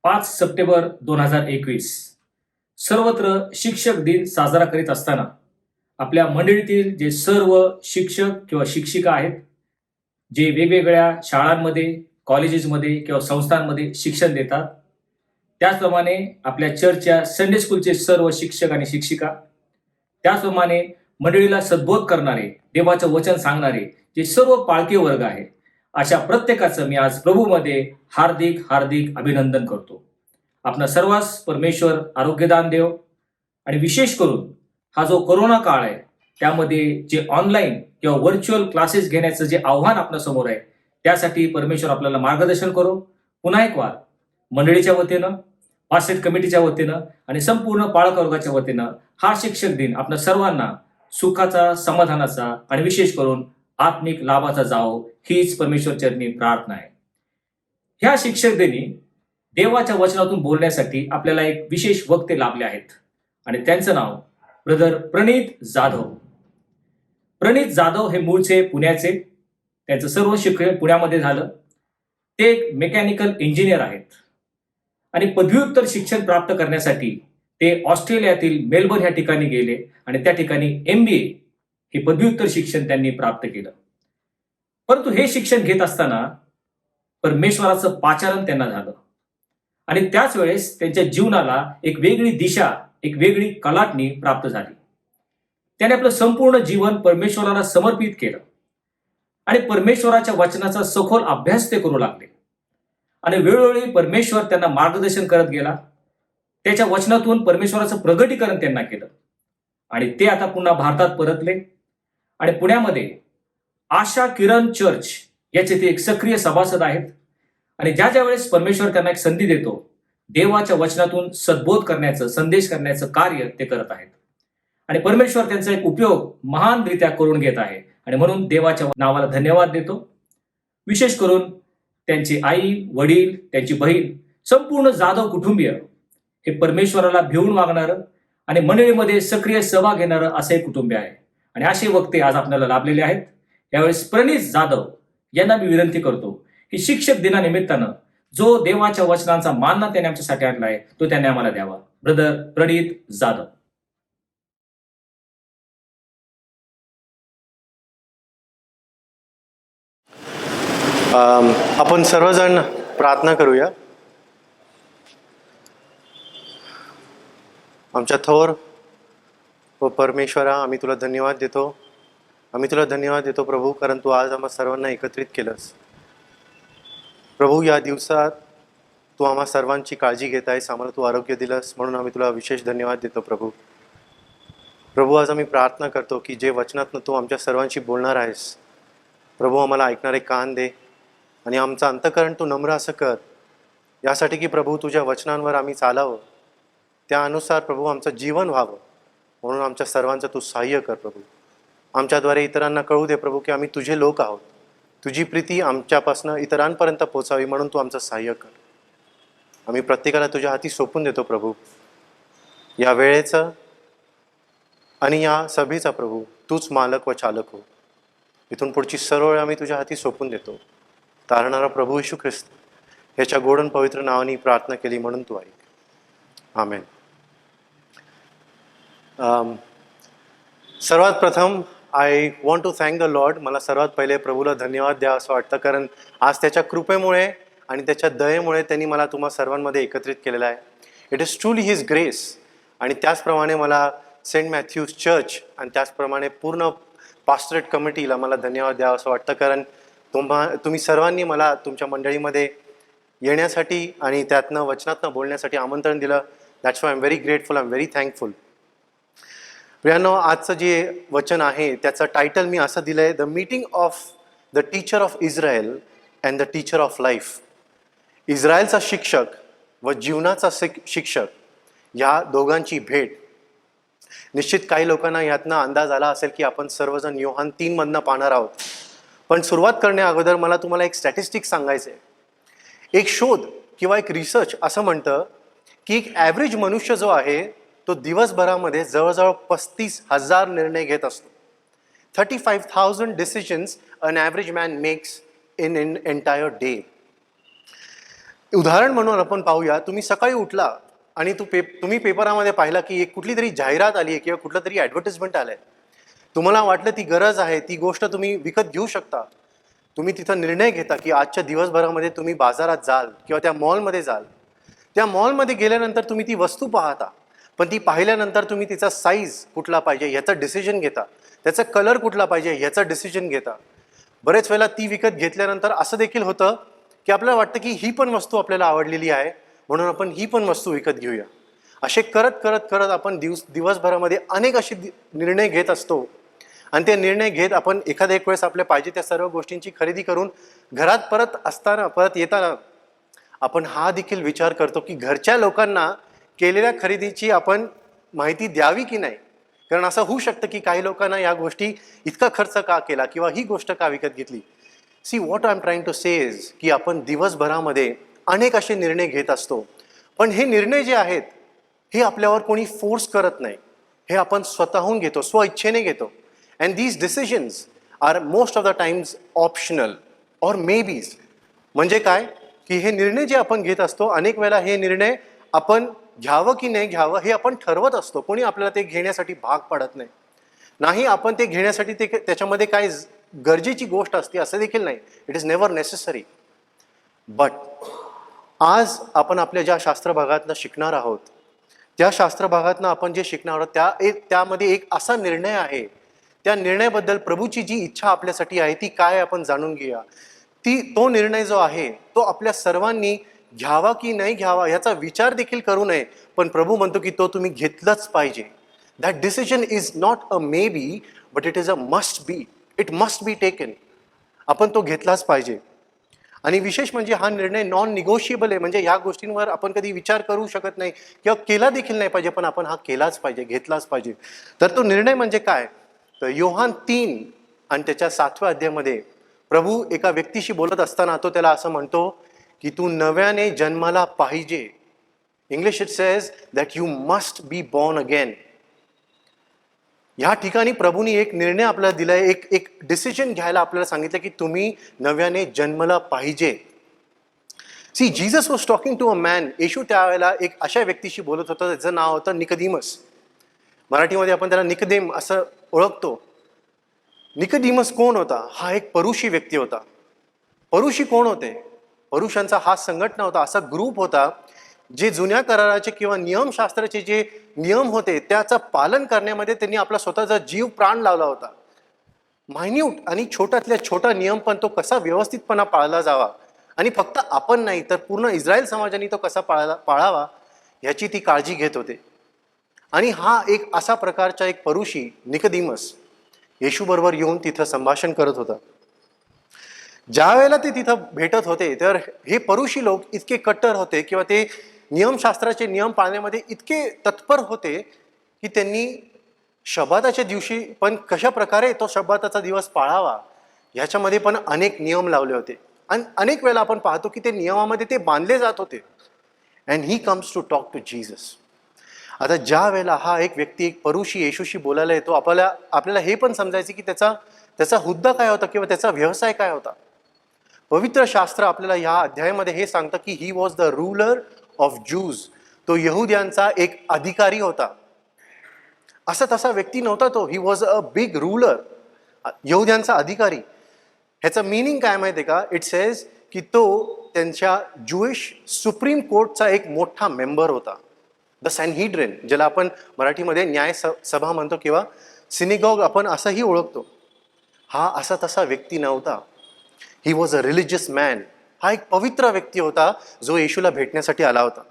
5 सप्टेंबर 2021 सर्वत्र शिक्षक दिन साजरा करीत असताना आपल्या मंडळीतील जे सर्व शिक्षक किंवा शिक्षिका आहेत, जे वेगवेगळ्या शाळांमध्ये, कॉलेजेसमध्ये किंवा संस्थांमध्ये शिक्षण देतात, त्याचप्रमाणे आपल्या चर्चच्या संडे स्कूलचे सर्व शिक्षक आणि शिक्षिका, त्याचप्रमाणे मंडळीला सद्बोध करणारे, देवाचं वचन सांगणारे जे सर्व पाळके वर्ग आहे, अशा प्रत्येकाचं मी आज प्रभूमध्ये हार्दिक हार्दिक अभिनंदन करतो. आपणा सर्वांस परमेश्वर आरोग्यदान देव. आणि विशेष करून हा जो कोरोना काळ आहे त्यामध्ये जे ऑनलाईन किंवा व्हर्च्युअल क्लासेस घेण्याचं जे आव्हान आपल्यासमोर आहे, त्यासाठी परमेश्वर आपल्याला मार्गदर्शन करो. पुन्हा एक वार मंडळीच्या वतीनं, पासेट कमिटीच्या वतीनं आणि संपूर्ण पालक वर्गाच्या वतीनं हा शिक्षक दिन आपल्या सर्वांना सुखाचा, समाधानाचा आणि विशेष करून आत्मिक लाभाचा जावो, हीच परमेश्वर चरणी प्रार्थना आहे. ह्या शिक्षक दिनी देवाच्या वचनातून बोलण्यासाठी आपल्याला एक विशेष वक्ते लाभले आहेत आणि त्यांचं नाव ब्रदर प्रणित जाधव. प्रणित जाधव हे मूळचे पुण्याचे, त्यांचं सर्व शिक्षण पुण्यामध्ये झालं. ते एक मेकॅनिकल इंजिनियर आहेत आणि पदव्युत्तर शिक्षण प्राप्त करण्यासाठी ते ऑस्ट्रेलियातील मेलबर्न या ठिकाणी गेले आणि त्या ठिकाणी MBA हे पदव्युत्तर शिक्षण त्यांनी प्राप्त केलं. परंतु हे शिक्षण घेत असताना परमेश्वराचं पाचारण त्यांना झालं आणि त्याच वेळेस त्यांच्या जीवनाला एक वेगळी दिशा, एक वेगळी कलाटणी प्राप्त झाली. त्याने आपलं संपूर्ण जीवन परमेश्वराला समर्पित केलं आणि परमेश्वराच्या वचनाचा सखोल अभ्यास ते करू लागले आणि वेळोवेळी परमेश्वर त्यांना मार्गदर्शन करत गेला. त्याच्या वचनातून परमेश्वराचं प्रगटीकरण त्यांना केलं आणि ते आता पुन्हा भारतात परतले आणि पुण्यामध्ये आशा किरण चर्च याचे ते एक सक्रिय सभासद आहेत. आणि ज्या वेळेस परमेश्वर त्यांना एक संधी देतो, देवाच्या वचनातून सद्बोध करण्याचं, संदेश करण्याचं कार्य ते करत आहेत आणि परमेश्वर त्यांचा एक उपयोग महानरित्या करून घेत आहे. आणि म्हणून देवाच्या नावाला धन्यवाद देतो. विशेष करून त्यांची आई, वडील, त्यांची बहीण, संपूर्ण जाधव कुटुंबीय हे परमेश्वराला भिवून वागणारं आणि मंडळीमध्ये सक्रिय सहभाग घेणारं असं एक कुटुंब आहे आणि असे वक्ते आज आपल्याला लाभलेले आहेत. यावेळेस प्रणित जाधव यांना मी विनंती करतो की शिक्षक दिनानिमित्तानं जो देवाच्या वचनांचा मानना त्याने आमच्यासाठी आणला आहे तो त्याने आम्हाला द्यावा. ब्रदर प्रणित जाधव. आपण सर्वजण प्रार्थना करूया. आमच्या थोर व परमेश्वरा, आम्ही तुला धन्यवाद देतो. आम्ही तुला धन्यवाद देतो प्रभू, कारण तू आज आम्हा सर्वांना एकत्रित केलंस. प्रभू, या दिवसात तू आम्हा सर्वांची काळजी घेत आहेस, आम्हाला तू आरोग्य दिलंस, म्हणून आम्ही तुला विशेष धन्यवाद देतो प्रभू. प्रभू, आज आम्ही प्रार्थना करतो की जे वचनातनं तू आमच्या सर्वांशी बोलणार आहेस प्रभू, आम्हाला ऐकणारे कान दे आणि आमचं अंतःकरण तू नम्र असं कर, यासाठी की प्रभू तुझ्या वचनांवर आम्ही चालावं, त्यानुसार प्रभू आमचं जीवन व्हावं. म्हणून आमच्या सर्वांचं तू सहाय्य कर प्रभू. आमच्याद्वारे इतरांना कळू दे प्रभू की आम्ही तुझे लोक आहोत. तुझी प्रीती आमच्यापासून इतरांपर्यंत पोचावी म्हणून तू आमचं सहाय्य कर. आम्ही प्रत्येकाला तुझ्या हाती सोपून देतो प्रभू. या वेळेचं आणि या सभेचा प्रभू तूच मालक व चालक हो. इथून पुढची सर्व वेळ आम्ही तुझ्या हाती सोपून देतो. तारणारा प्रभू येशू ख्रिस्त ह्याच्या गोड पवित्र नावाने प्रार्थना केली म्हणून तू ऐक. आमेन. सर्वात प्रथम I want to thank the lord. मला सर्वात पहिले प्रभूला धन्यवाद द्या असं वाटतं, कारण आज त्याच्या कृपेमुळे आणि त्याच्या दयेमुळे त्यांनी मला तुम्हा सर्वांमध्ये एकत्रित केलेलं आहे. It is truly his grace. आणि त्याचप्रमाणे मला सेंट मॅथ्यूज चर्च आणि त्याचप्रमाणे पूर्ण पास्टरेट कमिटीला मला धन्यवाद द्यावं असं वाटतं, कारण तुम्ही सर्वांनी मला तुमच्या मंडळीमध्ये येण्यासाठी आणि त्यातनं वचनातनं बोलण्यासाठी आमंत्रण दिलं. That's why I am very grateful, I am very thankful. प्रियांनो, आजचं जे वचन आहे त्याचं टायटल मी असं दिलं आहे, the meeting of the teacher of Israel and the teacher of life. इस्रायलचा शिक्षक व जीवनाचा शिक्षक या दोघांची भेट. निश्चित काही लोकांना यातनं अंदाज आला असेल की आपण सर्वजण योहान 3 मधनं पाहणार आहोत. पण सुरुवात करण्या अगोदर मला तुम्हाला एक स्टॅटिस्टिक सांगायचं आहे. एक शोध किंवा एक रिसर्च असं म्हणतं की एक ॲव्हरेज मनुष्य जो आहे तो दिवसभरामध्ये जवळजवळ 35,000 निर्णय घेत असतो. 35,000 decisions an average man makes in entire day. उदाहरण म्हणून आपण पाहूया, तुम्ही सकाळी उठला आणि तुम्ही पेपरामध्ये पाहिला की एक कुठली तरी जाहिरात आली आहे किंवा कुठलं तरी ॲडव्हर्टिजमेंट आलं आहे. तुम्हाला वाटलं ती गरज आहे, ती गोष्ट तुम्ही विकत घेऊ शकता. तुम्ही तिथं निर्णय घेता की आजच्या दिवसभरामध्ये तुम्ही बाजारात जाल किंवा त्या मॉलमध्ये जाल. त्या मॉलमध्ये गेल्यानंतर तुम्ही ती वस्तू पाहता, पण ती पाहिल्यानंतर तुम्ही तिचा साईज कुठला पाहिजे ह्याचं डिसिजन घेता, त्याचा कलर कुठला पाहिजे ह्याचं डिसिजन घेता. बरेच वेळेला ती विकत घेतल्यानंतर असं देखील होतं की आपल्याला वाटतं की ही पण वस्तू आपल्याला आवडलेली आहे म्हणून आपण ही पण वस्तू विकत घेऊया. असे करत करत करत आपण दिवसभरामध्ये अनेक असे निर्णय घेत असतो. आणि ते निर्णय घेत आपण एखाद्या एक वेळेस आपल्या पाहिजे त्या सर्व गोष्टींची खरेदी करून घरात परत येताना आपण हा देखील विचार करतो की घरच्या लोकांना केलेल्या खरेदीची आपण माहिती द्यावी की नाही. कारण असं होऊ शकतं की काही लोकांना या गोष्टी इतका खर्च का केला किंवा ही गोष्ट का विकत घेतली. See what I am trying to say is की आपण दिवसभरामध्ये अनेक असे निर्णय घेत असतो. पण हे निर्णय जे आहेत हे आपल्यावर कोणी फोर्स करत नाही, हे आपण स्वतःहून घेतो, स्वइच्छेने घेतो. And these decisions are most of the times optional or maybes. म्हणजे काय की हे निर्णय जे आपण घेत असतो अनेक वेळेला हे निर्णय आपण घ्यावं की नाही घ्यावं हे आपण ठरवत असतो. कोणी आपल्याला ते घेण्यासाठी भाग पडत नाही. आपण ते घेण्यासाठी त्याच्यामध्ये काय गरजेची गोष्ट असते असं देखील नाही. It is never necessary. But आज आपण आपल्या ज्या शास्त्र भागातनं शिकणार आहोत त्या शास्त्र भागातनं आपण जे शिकणार आहोत त्यामध्ये एक असा निर्णय आहे. त्या निर्णयाबद्दल प्रभूची जी इच्छा आपल्यासाठी आहे ती काय आपण जाणून घेऊया. तो निर्णय जो आहे तो आपल्या सर्वांनी घ्यावा की नाही घ्यावा याचा विचार देखील करू नये. पण प्रभू म्हणतो की तो तुम्ही घेतलाच पाहिजे. That decision is not a may be but it is a must be. It must be taken. आपण तो घेतलाच पाहिजे. आणि विशेष म्हणजे हा निर्णय नॉन निगोशिएबल आहे. म्हणजे या गोष्टींवर आपण कधी विचार करू शकत नाही किंवा केला देखील नाही पाहिजे, पण आपण हा केलाच पाहिजे, घेतलाच पाहिजे. तर तो निर्णय म्हणजे काय, तर योहान 3 आणि त्याच्या 7व्या अध्यायामध्ये प्रभू एका व्यक्तीशी बोलत असताना तो त्याला असं म्हणतो की तू नव्याने जन्माला पाहिजे. English it says that you must be born again. ह्या ठिकाणी प्रभूंनी एक निर्णय आपल्याला दिलाय, एक डिसिजन घ्यायला आपल्याला सांगितलं की तुम्ही नव्याने जन्मला पाहिजे. See Jesus was talking to a man. Yeshu त्यावेळेला एक अशा व्यक्तीशी बोलत होता त्याचं नाव होतं निकोदेमस. मराठीमध्ये आपण त्याला निकदेम असं ओळखतो. निकोदेमस कोण होता? हा एक परुषी व्यक्ती होता. परुषी कोण होते? परुषांचा हा संघटना होता, असा ग्रुप होता जे जुन्या कराराचे किंवा नियमशास्त्राचे जे नियम होते त्याचं पालन करण्यामध्ये त्यांनी आपला स्वतःचा जीव प्राण लावला होता. मायन्यूट आणि छोट्यातल्या छोटा नियम पण तो कसा व्यवस्थितपणा पाळला जावा आणि फक्त आपण नाही तर पूर्ण इस्रायल समाजाने तो कसा पाळावा याची ती काळजी घेत होते. आणि हा एक असा प्रकारचा एक परुषी निकोदेमस येशू बरोबर येऊन तिथं संभाषण करत होता. ज्या वेळेला ते तिथं भेटत होते तर हे परुषी लोक इतके कट्टर होते किंवा ते नियमशास्त्राचे नियम पाळण्यामध्ये इतके तत्पर होते की त्यांनी शब्दाच्या दिवशी पण कशा प्रकारे तो शब्दाचा दिवस पाळावा ह्याच्यामध्ये पण अनेक नियम लावले होते. आणि अनेक वेळेला आपण पाहतो की ते नियमामध्ये ते बांधले जात होते. And he comes to talk to Jesus. आता ज्या वेळेला हा एक व्यक्ती एक परुषी येशूशी बोलायला येतो आपल्याला हे पण समजायचं की त्याचा हुद्दा काय होता किंवा त्याचा व्यवसाय काय होता. पवित्र शास्त्र आपल्याला ह्या अध्यायामध्ये हे सांगतं की he was the ruler of ज्यूज. तो यहुद्यांचा एक अधिकारी होता. असा तसा व्यक्ती नव्हता तो. He was a big ruler. यहुद्यांचा अधिकारी. ह्याचं मिनिंग काय माहिती आहे का? इट सेज की तो त्यांच्या ज्युइश सुप्रीम कोर्टचा एक मोठा मेंबर होता, द सॅनहिड्रिन, ज्याला आपण मराठीमध्ये न्याय सभा म्हणतो किंवा सिनेगॉग आपण असंही ओळखतो. हा असा तसा व्यक्ती नव्हता. ही वॉज अ रिलिजियस मॅन. हा एक पवित्र व्यक्ती होता जो येशूला भेटण्यासाठी आला होता.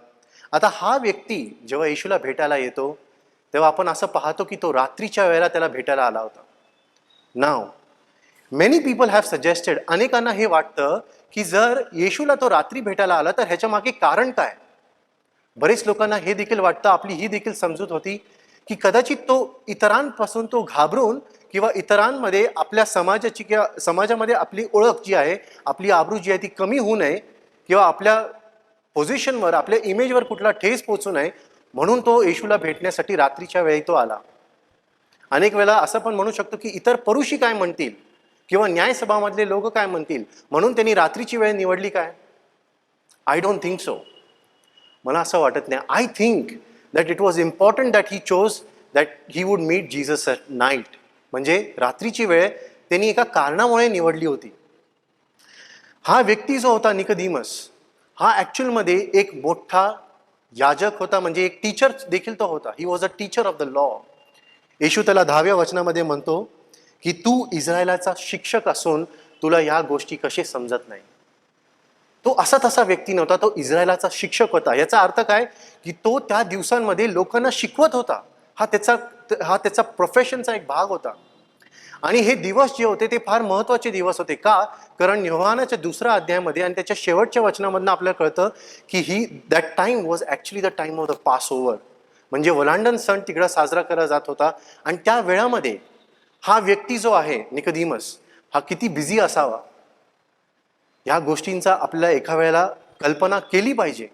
आता हा व्यक्ती जेव्हा येशूला भेटायला येतो तेव्हा आपण असं पाहतो की तो रात्रीच्या वेळेला त्याला भेटायला आला होता. नाव मेनी पीपल हॅव सजेस्टेड, अनेकांना हे वाटतं की जर येशूला तो रात्री भेटायला आला तर ह्याच्या मागे कारण काय. बरेच लोकांना हे देखील वाटतं, आपली ही देखील समजूत होती की कदाचित तो इतरांपासून तो घाबरून किंवा इतरांमध्ये आपल्या समाजाची किंवा समाजामध्ये आपली ओळख जी आहे, आपली आबरू जी आहे ती कमी होऊ नये किंवा आपल्या पोझिशनवर, आपल्या इमेजवर कुठला ठेस पोचू नये म्हणून तो येशूला भेटण्यासाठी रात्रीच्या वेळी तो आला. अनेक वेळा असं पण म्हणू शकतो की इतर परुषी काय म्हणतील किंवा न्यायसभामधले लोक काय म्हणतील म्हणून त्यांनी रात्रीची वेळ निवडली काय. I don't think so. मला असं वाटत नाही. I think that it was important that he chose that he would meet Jesus at night. म्हणजे रात्रीची वेळ त्यांनी एका कारणामुळे निवडली होती. हा व्यक्ती जो होता निकोदेमस, हा ॲक्च्युअलमध्ये एक मोठा याजक होता, म्हणजे एक टीचर देखील तो होता. He was a teacher of the law. Yeshu त्याला 10व्या वचनामध्ये म्हणतो की तू इस्रायलाचा शिक्षक असून तुला या गोष्टी कसे समजत नाही. तो असा तसा व्यक्ती नव्हता, तो इस्रायलाचा शिक्षक होता. याचा अर्थ काय की तो त्या दिवसांमध्ये लोकांना शिकवत होता. हा त्याचा प्रोफेशनचा एक भाग होता. आणि हे दिवस जे होते ते फार महत्त्वाचे दिवस होते. का? कारण योहानाच्या 2ऱ्या अध्यायामध्ये आणि त्याच्या शेवटच्या वचनामधनं आपल्याला कळतं की that time was actually the time of the pass over. म्हणजे वलांडन सण तिकडं साजरा केला जात होता. आणि त्या वेळामध्ये हा व्यक्ती जो आहे निकोदेमस, हा किती बिझी असावा ह्या गोष्टींचा आपल्याला एका वेळेला कल्पना केली पाहिजे.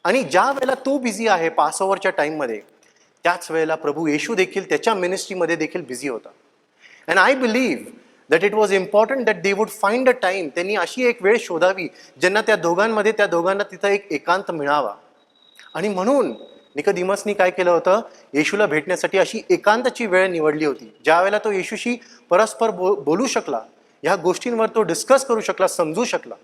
आणि ज्या वेळेला तो बिझी आहे पास ओव्हरच्या टाईममध्ये, त्याच वेळेला प्रभू येशू देखील त्याच्या मिनिस्ट्रीमध्ये देखील बिझी होता. And I believe that it was important that they would find a time. त्यांनी अशी एक वेळ शोधावी ज्यांना त्या दोघांना तिथं एक एकांत मिळावा. आणि म्हणून निकोदेमसनी काय केलं होतं, येशूला भेटण्यासाठी अशी एकांताची वेळ निवडली होती, ज्या वेळेला तो येशूशी परस्पर बोलू शकला, ह्या गोष्टींवर तो डिस्कस करू शकला, समजू शकला.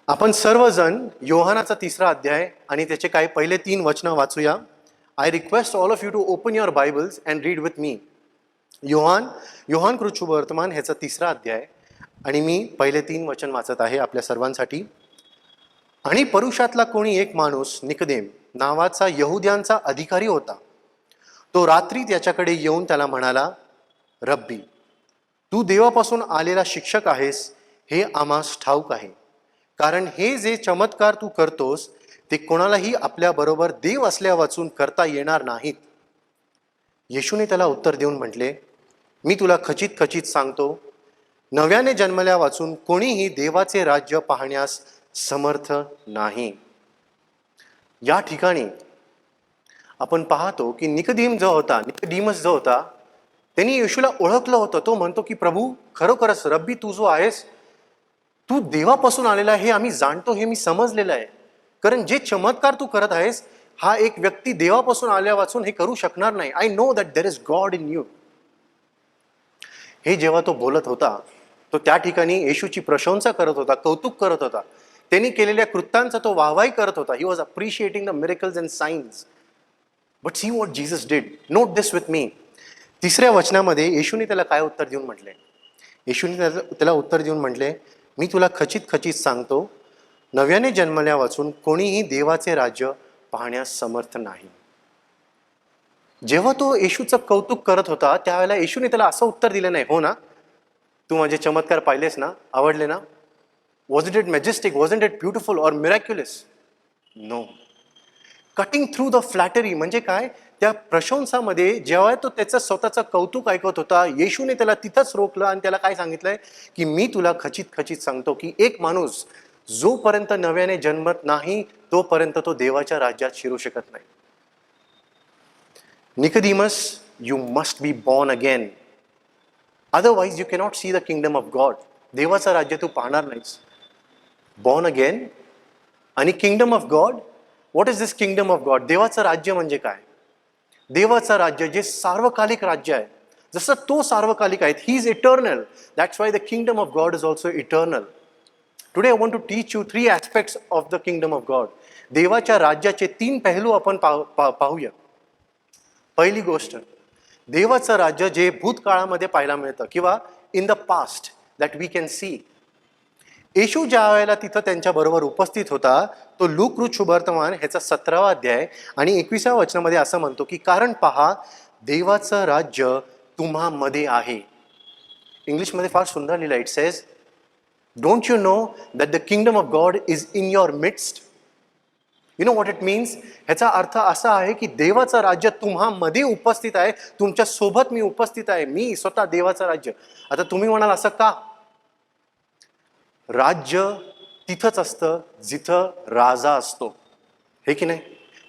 आपण सर्वजण योहानाचा 3रा अध्याय आणि त्याचे काही पहिले 3 वचनं वाचूया. I request all of you to open your Bibles and read with me. Yohan कृत शुभवर्तमान ह्याचा 3रा अध्याय आणि मी पहिले 3 वचन वाचत आहे आपल्या सर्वांसाठी. आणि परुषातला कोणी एक माणूस निकोदेम नावाचा यहुद्यांचा अधिकारी होता. तो रात्री त्याच्याकडे येऊन त्याला म्हणाला, रब्बी, तू देवापासून आलेला शिक्षक आहेस हे आम्हास ठाऊक आहे. कारण हे जे चमत्कार तू करतोस ते कोणालाही आपल्याबरोबर देव असल्या वाचून करता येणार नाहीत. येशूने त्याला उत्तर देऊन म्हटले, मी तुला खचित खचित सांगतो, नव्याने जन्मल्या वाचून कोणीही देवाचे राज्य पाहण्यास समर्थ नाही. या ठिकाणी आपण पाहतो की निकोदेमस जो होता त्यांनी येशूला ओळखलं होतं. तो म्हणतो की प्रभू, खरोखरच रब्बी, तू जो आहेस तू देवापासून आलेला आहे हे आम्ही जाणतो, हे मी समजलेलं आहे. कारण जे चमत्कार तू करत आहेस हा एक व्यक्ती देवापासून आल्या वाचून हे करू शकणार नाही. I know that there is God in you. हे जेव्हा तो बोलत होता तो त्या ठिकाणी येशूची प्रशंसा करत होता, कौतुक करत होता. त्यांनी केलेल्या कृत्यांचा तो वाहवाही करत होता. He was appreciating the miracles and signs. But see what Jesus did. Note this with me. 3ऱ्या वचनामध्ये येशूने त्याला काय उत्तर देऊन म्हटले? येशूने त्याला उत्तर देऊन म्हटले, मी तुला खचित खचित सांगतो, नव्याने जन्मल्या वाचून कोणीही देवाचे राज्य पाहण्यास समर्थ नाही. जेव्हा तो येशूचं कौतुक करत होता त्यावेळेला येशूने त्याला असं उत्तर दिलं नाही, हो ना, तू माझे चमत्कार पाहिलेस ना, आवडले ना, was it majestic, wasn't it beautiful or miraculous? No. Cutting through the flattery म्हणजे काय, त्या प्रशंसामध्ये जेव्हा तो त्याचं स्वतःचं कौतुक ऐकत होता, येशूने त्याला तिथंच रोखलं आणि त्याला काय सांगितलंय की मी तुला खचित खचित सांगतो की एक माणूस जोपर्यंत नव्याने जन्मत नाही तोपर्यंत तो देवाच्या राज्यात शिरू शकत नाही. Nicodemus, you must be born again, otherwise you cannot C the kingdom of God. देवाचं राज्य तू पाहणार नाहीस. बॉर्न अगेन आणि kingdom of God. What is this kingdom of God? देवाचं राज्य म्हणजे काय? देवाचं राज्य जे सार्वकालिक राज्य आहे, जसं तो सार्वकालिक आहे, he is eternal. That's why the kingdom of God is also eternal. Today I want to teach you 3 aspects of the kingdom of God. देवाच्या राज्याचे 3 पहलू आपण पाहूया. पहिली गोष्ट, देवाचं राज्य जे भूतकाळामध्ये पाहायला मिळतं किंवा in the past that we can see. Yeshu ज्या वेळेला तिथं त्यांच्याबरोबर उपस्थित होता, तो लूक शुभवर्तमान ह्याचा 17वा अध्याय आणि 21व्या वचनामध्ये असं म्हणतो की कारण पहा देवाचं राज्य तुम्हामध्ये आहे. इंग्लिशमध्ये फार सुंदर लिहिलं. It says, don't you know that the kingdom of God is in your midst. You know what it means. ह्याचा अर्थ असा आहे की देवाचं राज्य तुम्हामध्ये उपस्थित आहे, तुमच्या सोबत मी उपस्थित आहे, मी स्वतः देवाचं राज्य. आता तुम्ही म्हणाल असं का? राज्य तिथंच असतं जिथं राजा असतो, हे की नाही?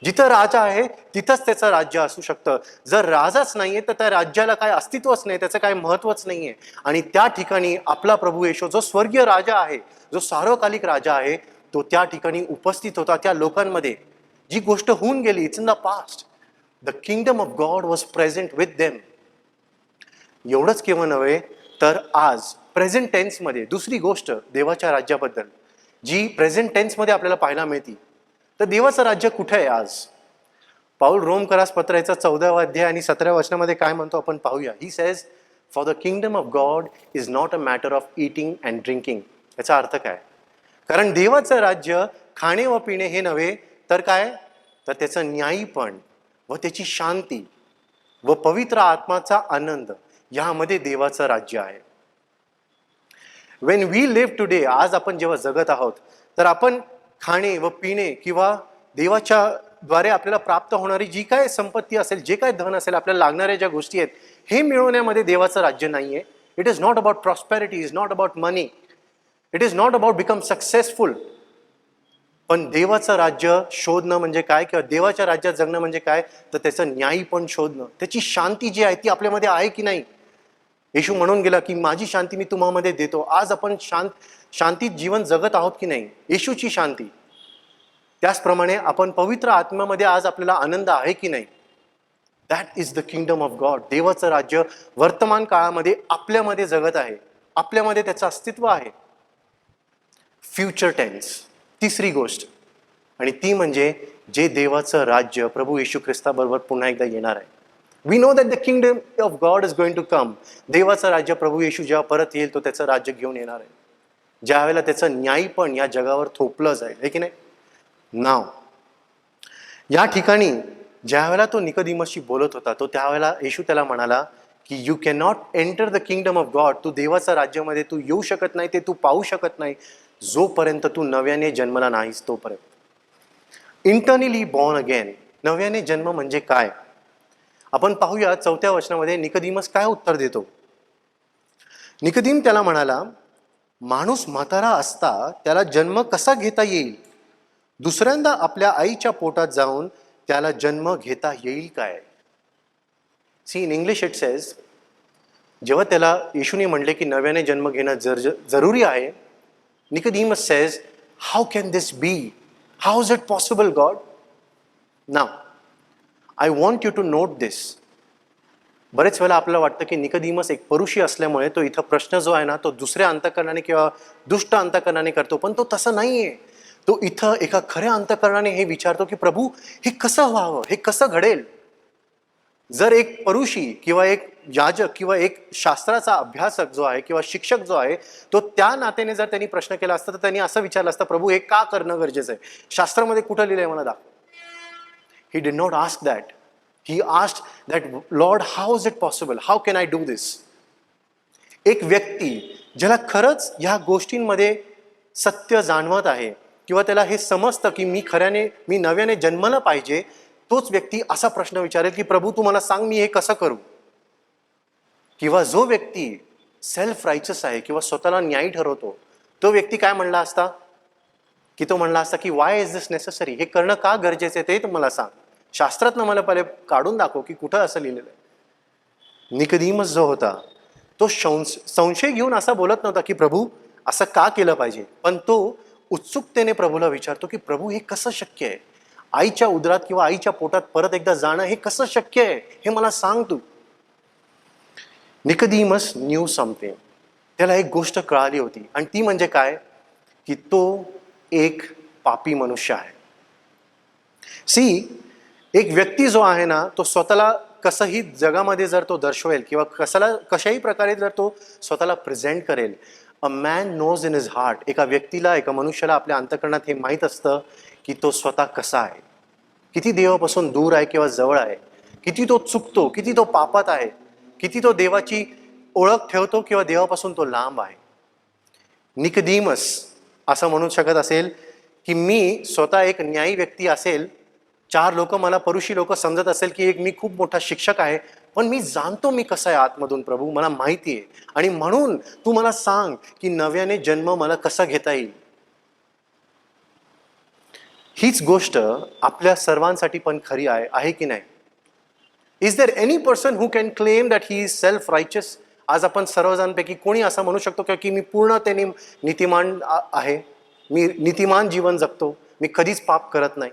जिथं राजा आहे तिथंच त्याचं राज्य असू शकतं. जर राजाच नाहीये तर त्या राज्याला काय अस्तित्वच नाही, त्याचं काय महत्वच नाहीये. आणि त्या ठिकाणी आपला प्रभू येशू जो स्वर्गीय राजा आहे, जो सार्वकालिक राजा आहे, तो त्या ठिकाणी उपस्थित होता. त्या लोकांमध्ये जी गोष्ट होऊन गेली, it's in the past. The kingdom of God was present with them. एवढंच केव्हा नव्हे तर आज प्रेझेंट टेन्समध्ये दुसरी गोष्ट देवाच्या राज्याबद्दल जी प्रेझेंट टेन्समध्ये आपल्याला पाहायला मिळते. तर देवाचं राज्य कुठे आहे आज? पाऊल रोमकरास पत्राचा 14वा अध्याय आणि 17व्या वचनामध्ये काय म्हणतो आपण पाहूया. He says, for the kingdom of God is not a matter of eating and drinking. याचा अर्थ काय? कारण देवाचं राज्य खाणे व पिणे हे नव्हे तर काय, तर त्याचं न्यायीपण व त्याची शांती व पवित्र आत्माचा आनंद यामध्ये देवाचं राज्य आहे. वेन वी लिव्ह टुडे, आज आपण जेव्हा जगत आहोत तर आपण खाणे व पिणे किंवा देवाच्या द्वारे आपल्याला प्राप्त होणारी जी काय संपत्ती असेल, जे काय धन असेल, आपल्याला लागणाऱ्या ज्या गोष्टी आहेत, हे मिळवण्यामध्ये देवाचं राज्य नाही आहे. It is not about prosperity, is not about money, it is not about become successful. पण देवाचं राज्य शोधणं म्हणजे काय, किंवा देवाच्या राज्यात जगणं म्हणजे काय, तर त्याचं न्यायीपण शोधणं, त्याची शांती जी आहे ती आपल्यामध्ये आहे की नाही. येशू म्हणून गेला की माझी शांती मी तुम्हामध्ये देतो. आज आपण शांतीत जीवन जगत आहोत की नाही, येशूची शांती. त्याचप्रमाणे आपण पवित्र आत्म्यामध्ये आज आपल्याला आनंद आहे की नाही. That is the kingdom of God. देवाचं राज्य वर्तमान काळामध्ये आपल्यामध्ये जगत आहे, आपल्यामध्ये त्याचं अस्तित्व आहे. फ्युचर टेन्स तिसरी गोष्ट, आणि ती म्हणजे जे देवाचं राज्य प्रभू येशू ख्रिस्ताबरोबर पुन्हा एकदा येणार आहे. We know that the kingdom of God is going to come. देवाचं राज्य प्रभू येशू जेव्हा परत येईल तो त्याचं राज्य घेऊन येणार आहे, ज्या वेळेला त्याचं न्यायीपण या जगावर थोपलं जाईल, हे की नाही. नाव या ठिकाणी ज्या वेळेला तो निकोदेमसशी बोलत होता, तो त्यावेळेला येशू त्याला म्हणाला की you can not enter the kingdom of God. तू देवाच्या राज्यामध्ये तू येऊ शकत नाही, ते तू पाहू शकत नाही जोपर्यंत तू नव्याने जन्मला नाहीस तोपर्यंत. Internally born again. नव्याने जन्म म्हणजे काय आपण पाहूया. 4थ्या वचनामध्ये निकोदेमस काय उत्तर देतो. निकोदेम त्याला म्हणाला, माणूस म्हातारा असता त्याला जन्म कसा घेता येईल? दुसऱ्यांदा आपल्या आईच्या पोटात जाऊन त्याला जन्म घेता येईल काय? See in English it says, जेव्हा त्याला येशूने म्हणले की नव्याने जन्म घेणं जरुरी आहे, Nicodemus says, how can this be? How is it possible God? Now I want you to note this. बरेच वेळेला आपल्याला वाटतं की निकोदेमस एक परुषी असल्यामुळे तो इथं प्रश्न जो आहे ना तो दुसऱ्या अंतःकरणाने किंवा दुष्ट अंतःकरणाने करतो, पण तो तसं नाही आहे. तो इथं एका खऱ्या अंतःकरणाने हे विचारतो की प्रभू हे कसं व्हावं, हे कसं घडेल? जर एक परुषी किंवा एक याजक किंवा एक शास्त्राचा अभ्यासक जो आहे किंवा शिक्षक जो आहे, तो त्या नात्याने जर त्यांनी प्रश्न केला असता तर त्यांनी असं विचारलं असतं, प्रभू हे का करणं गरजेचं आहे? शास्त्रामध्ये कुठं लिहिलंय मला दाखव. He did not ask that. He asked that, Lord, how is it possible? How can I do this? एक व्यक्ती ज्याला खरंच ह्या गोष्टींमध्ये सत्य जाणवत आहे किंवा त्याला हे समजतं की मी नव्याने जन्मलं पाहिजे, तोच व्यक्ती असा प्रश्न विचारेल की प्रभू तू मला सांग मी हे कसं करू. किंवा जो व्यक्ती सेल्फ रायचस आहे किंवा स्वतःला न्यायी ठरवतो, तो व्यक्ती काय म्हणला असता की तो म्हणला असता की वाय इज दिस नेसेसरी? हे करणं का गरजेचं आहे ते मला सांग. शास्त्रातनं मला पहिले काढून दाखव की कुठं असं लिहिलेलं आहे. निकोदेमस जो होता तो संशय घेऊन असा बोलत नव्हता की प्रभू असं का केलं पाहिजे, पण तो उत्सुकतेने प्रभूला विचारतो की प्रभू हे कसं शक्य आहे? आईच्या उदरात किंवा आईच्या पोटात परत एकदा जाणं हे कसं शक्य आहे, हे मला सांग तू. Nicodemus new something. त्याला एक गोष्ट कळाली होती आणि ती म्हणजे काय की तो एक पापी मनुष्य आहे. एक व्यक्ती जो आहे ना, तो स्वतःला कसंही जगामध्ये जर तो दर्शवेल किंवा कशाही प्रकारे जर तो स्वतःला प्रेझेंट करेल, a man knows in his heart, एका व्यक्तीला, एका मनुष्याला आपल्या अंतःकरणात हे माहीत असतं की तो स्वतः कसा आहे, किती देवापासून दूर आहे किंवा जवळ आहे, किती तो चुकतो, किती तो पापात आहे, किती तो देवाची ओळख ठेवतो किंवा देवापासून तो लांब आहे. निकोदेमस असं म्हणू शकत असेल की मी स्वतः एक न्यायी व्यक्ती असेल, 4 लोक मला परुषी लोक समजत असेल की मी खूप मोठा शिक्षक आहे, पण मी जाणतो मी कसा आहे आतमधून प्रभू, मला माहिती आहे, आणि म्हणून तू मला सांग की नव्याने जन्म मला कसा घेता येईल. हीच गोष्ट आपल्या सर्वांसाठी पण खरी आहे की नाही? Is there any person who can claim that he is self righteous? आज आपण सर्वजणांपैकी कोणी असं म्हणू शकतो का की मी पूर्णतेने नीतिमान आहे, मी नीतिमान जीवन जगतो, मी कधीच पाप करत नाही?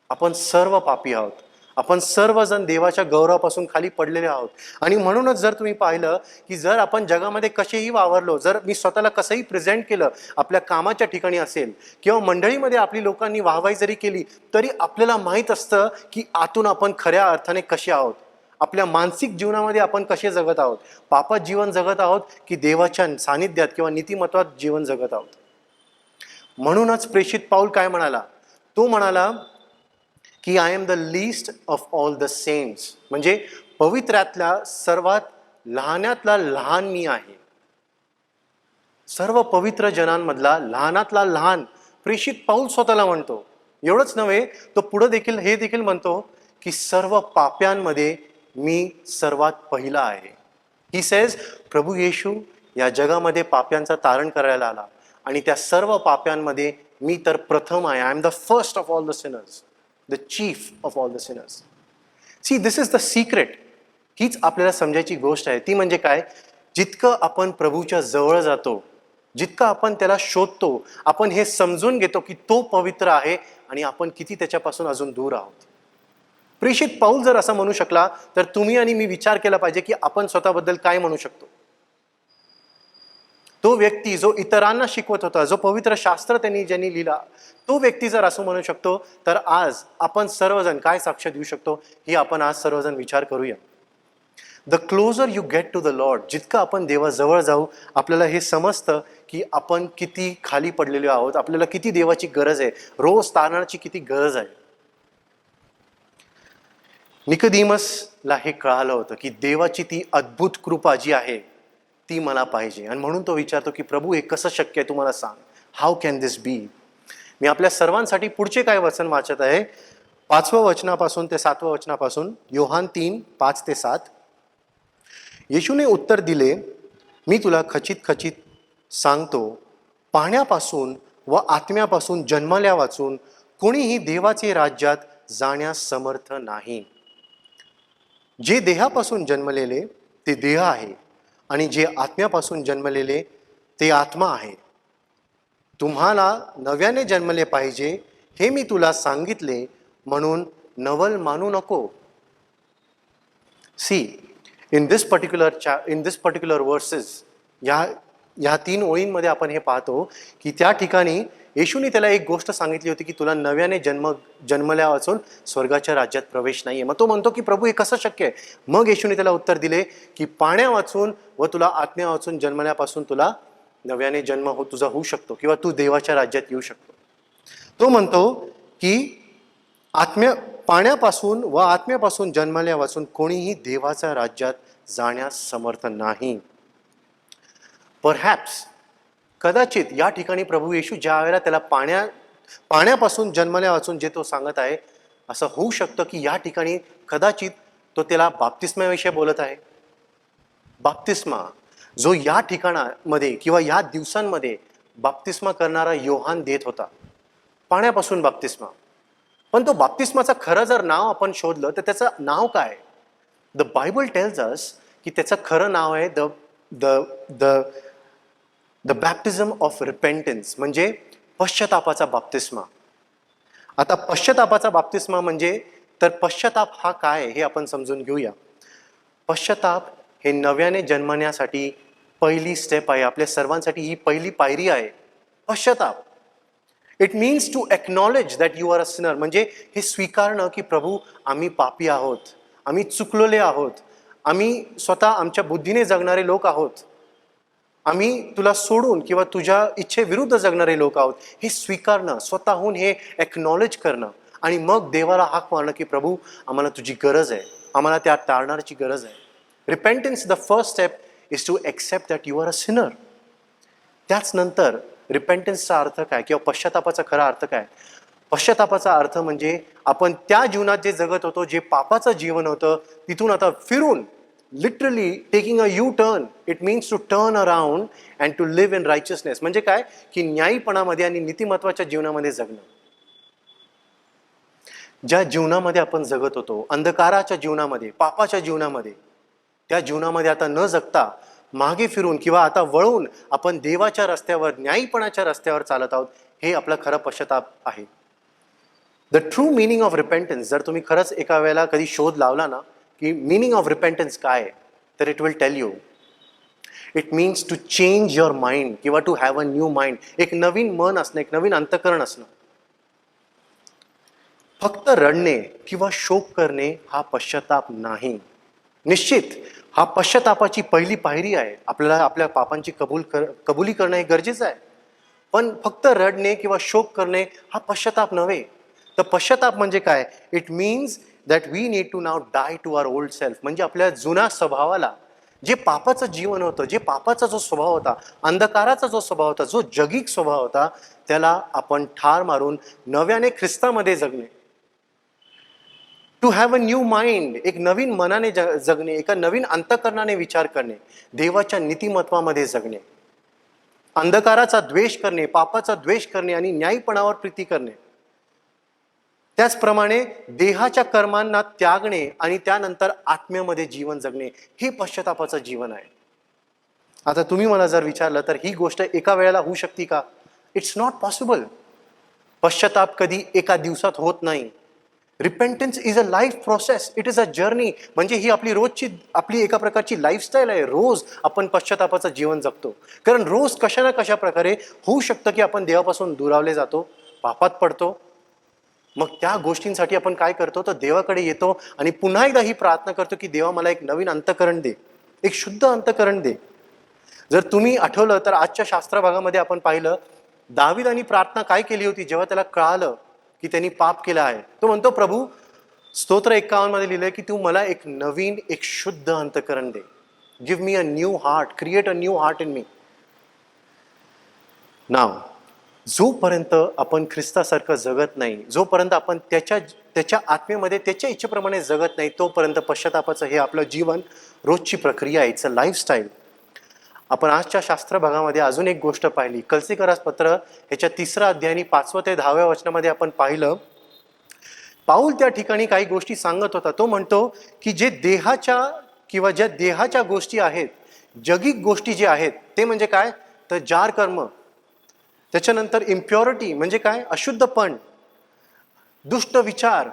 आपण सर्व पापी आहोत. आपण सर्वजण देवाच्या गौरवापासून खाली पडलेले आहोत. आणि म्हणूनच जर तुम्ही पाहिलं की जर आपण जगामध्ये कसेही वावरलो, जर मी स्वतःला कसंही प्रेझेंट केलं, आपल्या कामाच्या ठिकाणी असेल किंवा मंडळीमध्ये आपली लोकांनी वाहवाई जरी केली, तरी आपल्याला माहीत असतं की आतून आपण खऱ्या अर्थाने कसे आहोत, आपल्या मानसिक जीवनामध्ये आपण कसे जगत आहोत, पापात जीवन जगत आहोत की देवाच्या सानिध्यात किंवा नीतिमत्वात जीवन जगत आहोत. म्हणूनच प्रेषित पाऊल काय म्हणाला? तो म्हणाला की I am the least of all the saints, म्हणजे पवित्रातल्या सर्वात लहानातला लहान मी आहे. सर्व पवित्र जनांमधला लहानातला लहान प्रेषित पाऊल स्वतःला म्हणतो. एवढंच नव्हे, तो पुढे देखील हे देखील म्हणतो की सर्व पाप्यांमध्ये मी सर्वात पहिला आहे. ही सेज प्रभू येशू या जगामध्ये पाप्यांचा तारण करायला आला आणि त्या सर्व पाप्यांमध्ये मी तर प्रथम आहे. I am the first of all the sinners, the chief of all the sinners. See, this is the secret. हीच आपल्याला समजायची गोष्ट आहे. ती म्हणजे काय? जितकं आपण प्रभूच्या जवळ जातो, जितकं आपण त्याला शोधतो, आपण हे समजून घेतो की तो पवित्र आहे आणि आपण किती त्याच्यापासून अजून दूर आहोत. प्रेषित पाऊल जर असं म्हणू शकला, तर तुम्ही आणि मी विचार केला पाहिजे की आपण स्वतःबद्दल काय म्हणू शकतो. तो व्यक्ती जो इतरांना शिकवत होता, जो पवित्र शास्त्र ज्यांनी लिहिला, तो व्यक्ती जर असं म्हणू शकतो, तर आज आपण सर्वजण काय साक्ष देऊ शकतो, ही आपण आज सर्वजण विचार करूया. The closer you get to the lord, जितकं आपण देवाजवळ जाऊ, आपल्याला हे समजतं की आपण किती खाली पडलेलो आहोत, आपल्याला किती देवाची गरज आहे, रोज तारणाची किती गरज आहे. निकोदेमसला हे कळालं होतं की देवाची ती अद्भुत कृपा जी आहे ती मला पाहिजे, आणि म्हणून तो विचारतो की प्रभू हे कसं शक्य आहे, तुम्हाला सांग, हाऊ कॅन दिस बी. मी आपल्या सर्वांसाठी पुढचे काय वचन वाचत आहे, 5व्या वचनापासून ते 7व्या वचनापासून. योहान 3:5-7. येशूने उत्तर दिले, मी तुला खचित खचित सांगतो, पाण्यापासून व आत्म्यापासून जन्मल्या वाचून कोणीही देवाचे राज्यात जाण्यास समर्थ नाही. जे देहापासून जन्मलेले ते देह आहे आणि जे आत्म्यापासून जन्मलेले ते आत्मा आहे. तुम्हाला नव्याने जन्मले पाहिजे हे मी तुला सांगितले, म्हणून नवल मानू नको. See, in this particular verses, या 3 ओळींमध्ये आपण हे पाहतो की त्या ठिकाणी येशूने त्याला एक गोष्ट सांगितली होती की तुला नव्याने जन्मल्या वाचून स्वर्गाच्या राज्यात प्रवेश नाहीये. मग तो म्हणतो की प्रभू हे कसं शक्य आहे? मग येशूने त्याला उत्तर दिले की पाण्या वाचून व तुला आत्म्या वाचून जन्मल्यापासून तुला नव्याने जन्म तुझा होऊ शकतो किंवा तू देवाच्या राज्यात येऊ शकतो. तो म्हणतो की पाण्यापासून व आत्म्यापासून जन्मल्या वाचून कोणीही देवाच्या राज्यात जाण्यास समर्थ नाही. परहॅप्स, कदाचित या ठिकाणी प्रभू येशू ज्या वेळेला त्याला पाण्यापासून जन्मल्या वाचून जे तो सांगत आहे, असं होऊ शकतं की या ठिकाणी कदाचित तो त्याला बाप्तिस्म्याविषयी बोलत आहे. बाप्तिस्मा जो या ठिकाणामध्ये किंवा या दिवसांमध्ये बाप्तिस्मा करणारा योहान देत होता, पाण्यापासून बाप्तिस्मा. पण तो बाप्तिस्माचं खरं जर नाव आपण शोधलं तर त्याचं नाव काय? द बायबल टेल्स अस की त्याचं खरं नाव आहे द बॅप्टिझम ऑफ रिपेंटन्स, म्हणजे पश्चातापाचा बाप्तिस्मा. आता पश्चातापाचा बाप्तिस्मा म्हणजे, तर पश्चाताप हा काय हे आपण समजून घेऊया. पश्चाताप हे नव्याने जन्मण्यासाठी पहिली स्टेप आहे. आपल्या सर्वांसाठी ही पहिली पायरी आहे. पश्चाताप. It means to acknowledge that you are a sinner. म्हणजे हे स्वीकारणं की प्रभू आम्ही पापी आहोत, आम्ही चुकलेले आहोत, आम्ही स्वतः आमच्या बुद्धीने जगणारे लोक आहोत, आम्ही तुला सोडून किंवा तुझ्या इच्छेविरुद्ध जगणारे लोक आहोत. हे स्वीकारणं, स्वतःहून हे एक्नॉलेज करणं आणि मग देवाला हाक मारणं की प्रभू आम्हाला तुझी गरज आहे, आम्हाला त्या टाळणाऱ्याची गरज आहे. Repentance the first step is to accept that you are a sinner. त्याच नंतर रिपेंटन्सचा अर्थ काय किंवा पश्चातापाचा खरा अर्थ काय? पश्चातापाचा अर्थ म्हणजे आपण त्या जीवनात जे जगत होतो, जे पापाचं जीवन होतं, तिथून आता फिरून literally taking a U turn. It means to turn around and to live in righteousness. म्हणजे काय की न्यायीपणामध्ये आणि नीतिमत्वाच्या जीवनामध्ये जगणं. ज्या जीवनामध्ये आपण जगत होतो, अंधकाराच्या जीवनामध्ये, पापाच्या जीवनामध्ये, त्या जीवनामध्ये आता न जगता मागे फिरून किंवा आता वळून आपण देवाच्या रस्त्यावर, न्यायीपणाच्या रस्त्यावर चालत आहोत. हे आपला खरा पश्चाताप आहे. द ट्रू मिनिंग ऑफ रिपेंटन्स, जर तुम्ही खरंच एका वेळेला कधी शोध लावला ना की मिनिंग ऑफ रिपेंटन्स काय आहे, तर it will tell you. It means to change your mind किंवा to have a new mind. एक नवीन मन असणं, एक नवीन अंतःकरण असणं. फक्त रडणे किंवा शोक करणे हा पश्चाताप नाही. निश्चित हा पश्चातापाची पहिली पायरी आहे. आपल्याला आपल्या पापांची कबुली करणं हे गरजेचं आहे. पण फक्त रडणे किंवा शोक करणे हा पश्चाताप नव्हे. तर पश्चाताप म्हणजे काय? It means that we need to now die to our old self. म्हणजे आपल्या जुन्या स्वभावाला, जे पापाचं जीवन होतं, जे पापाचा जो स्वभाव होता, अंधकाराचा जो स्वभाव होता, जो जगिक स्वभाव होता, त्याला आपण ठार मारून नव्याने ख्रिस्तामध्ये जगणे. To have a new mind, एक नवीन मनाने जगणे, एका नवीन अंतःकरणाने विचार करणे, देवाच्या नीतिमत्वामध्ये जगणे, अंधकाराचा द्वेष करणे, पापाचा द्वेष करणे आणि न्यायीपणावर प्रीती करणे. त्याचप्रमाणे देहाच्या कर्मांना त्यागणे आणि त्यानंतर आत्म्यामध्ये जीवन जगणे, हे पश्चातापाचं जीवन आहे. आता तुम्ही मला जर विचारलं तर ही गोष्ट एका वेळेला होऊ शकते का? It's not possible. पश्चाताप कधी एका दिवसात होत नाही. Repentance is a life process, it is a journey. म्हणजे ही आपली रोजची, आपली एका प्रकारची लाईफस्टाईल आहे. रोज आपण पश्चातापाचं जीवन जगतो. कारण रोज कशा ना कशा प्रकारे होऊ शकतं की आपण देवापासून दुरावले जातो, पापात पडतो. मग त्या गोष्टींसाठी आपण काय करतो, तर देवाकडे येतो आणि पुन्हा एकदा ही प्रार्थना करतो की देवा मला एक नवीन अंतःकरण दे, एक शुद्ध अंतःकरण दे. जर तुम्ही आठवलं तर आजच्या शास्त्र भागामध्ये आपण पाहिलं दावीदानी प्रार्थना काय केली होती जेव्हा त्याला कळालं की त्यांनी पाप केलं आहे. तो म्हणतो प्रभू, स्तोत्र 51 मध्ये लिहिलंय की तू मला एक नवीन, एक शुद्ध अंतःकरण दे. Give me a new heart, create a new heart in me. Now जोपर्यंत आपण ख्रिस्तासारखं जगत नाही, जोपर्यंत आपण त्याच्या आत्मेमध्ये त्याच्या इच्छेप्रमाणे जगत नाही, तोपर्यंत पश्चातापाचं हे आपलं जीवन, रोजची प्रक्रिया आहे. It's a lifestyle. आपण आजच्या शास्त्र भागामध्ये अजून एक गोष्ट पाहिली. कलसीकरास पत्र ह्याच्या 3 अध्यायानी 5 ते 10 वचनामध्ये आपण पाहिलं, पाऊल त्या ठिकाणी काही गोष्टी सांगत होता. तो म्हणतो की जे देहाच्या किंवा ज्या देहाच्या गोष्टी आहेत, जगिक गोष्टी जे आहेत, ते म्हणजे काय, तर जार कर्म, त्याच्यानंतर इम्प्युरिटी म्हणजे काय, अशुद्धपण, दुष्ट विचार,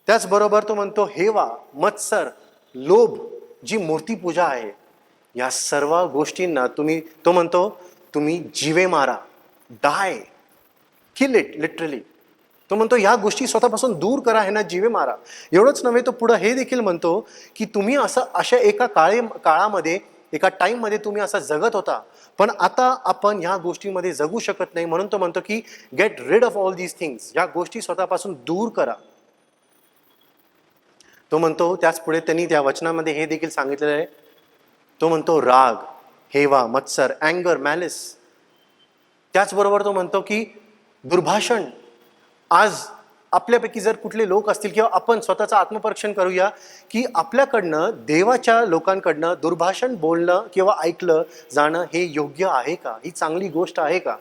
त्याचबरोबर तो म्हणतो हेवा, मत्सर, लोभ, जी मूर्तीपूजा आहे, या सर्व गोष्टींना तो म्हणतो तुम्ही जीवे मारा, डाय, किल इट लिटरली. तो म्हणतो या गोष्टी स्वतःपासून दूर करा, ह्यांना जीवे मारा. एवढंच नव्हे, तो पुढं हे देखील म्हणतो की तुम्ही अशा एका काळामध्ये, एका टाईममध्ये तुम्ही असं जगत होता, पण आता आपण ह्या गोष्टींमध्ये जगू शकत नाही. म्हणून तो म्हणतो की get rid of all these things, या गोष्टी स्वतःपासून दूर करा. तो म्हणतो त्याच पुढे त्यांनी त्या वचनामध्ये हे देखील सांगितलेलं आहे. तो म्हणतो राग, हेवा, मत्सर, अँगर, मॅलिस. त्याचबरोबर तो म्हणतो की दुर्भाषण. आज आपल्यापैकी जर कुठले लोक असतील किंवा आपण स्वतःचं आत्मपरीक्षण करूया की आपल्याकडनं देवाच्या लोकांकडनं दुर्भाषण बोलणं किंवा ऐकलं जाणं हे योग्य आहे का, ही चांगली गोष्ट आहे का?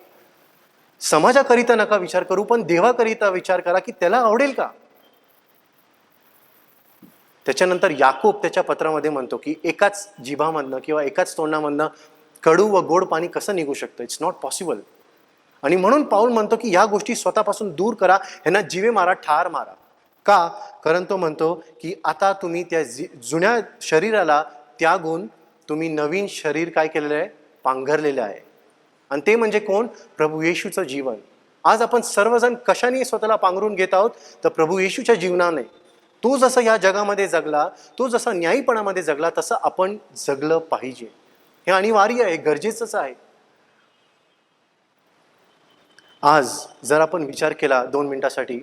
समाजाकरिता नका विचार करू, पण देवाकरिता विचार करा की त्याला आवडेल का. त्याच्यानंतर याकूब त्याच्या पत्रामध्ये म्हणतो की एकाच जिभामधनं किंवा एकाच तोंडामधनं कडू व गोड पाणी कसं निघू शकतं. It's not possible. आणि म्हणून पाऊल म्हणतो की या गोष्टी स्वतःपासून दूर करा, ह्यांना जीवे मारा, ठार मारा. का? कारण तो म्हणतो की आता तुम्ही त्या जुन्या शरीराला त्यागून तुम्ही नवीन शरीर काय केलेलं आहे, पांघरलेलं आहे. आणि ते म्हणजे कोण? प्रभू येशूचं जीवन. आज आपण सर्वजण कशाने स्वतःला पांघरून घेत आहोत? तर प्रभू येशूच्या जीवनाने. तो जसं या जगामध्ये जगला, तो जसा न्यायीपणामध्ये जगला, तसं आपण जगलं पाहिजे. हे अनिवार्य आहे, गरजेचंच आहे. आज जर आपण विचार केला 2 मिनिटासाठी,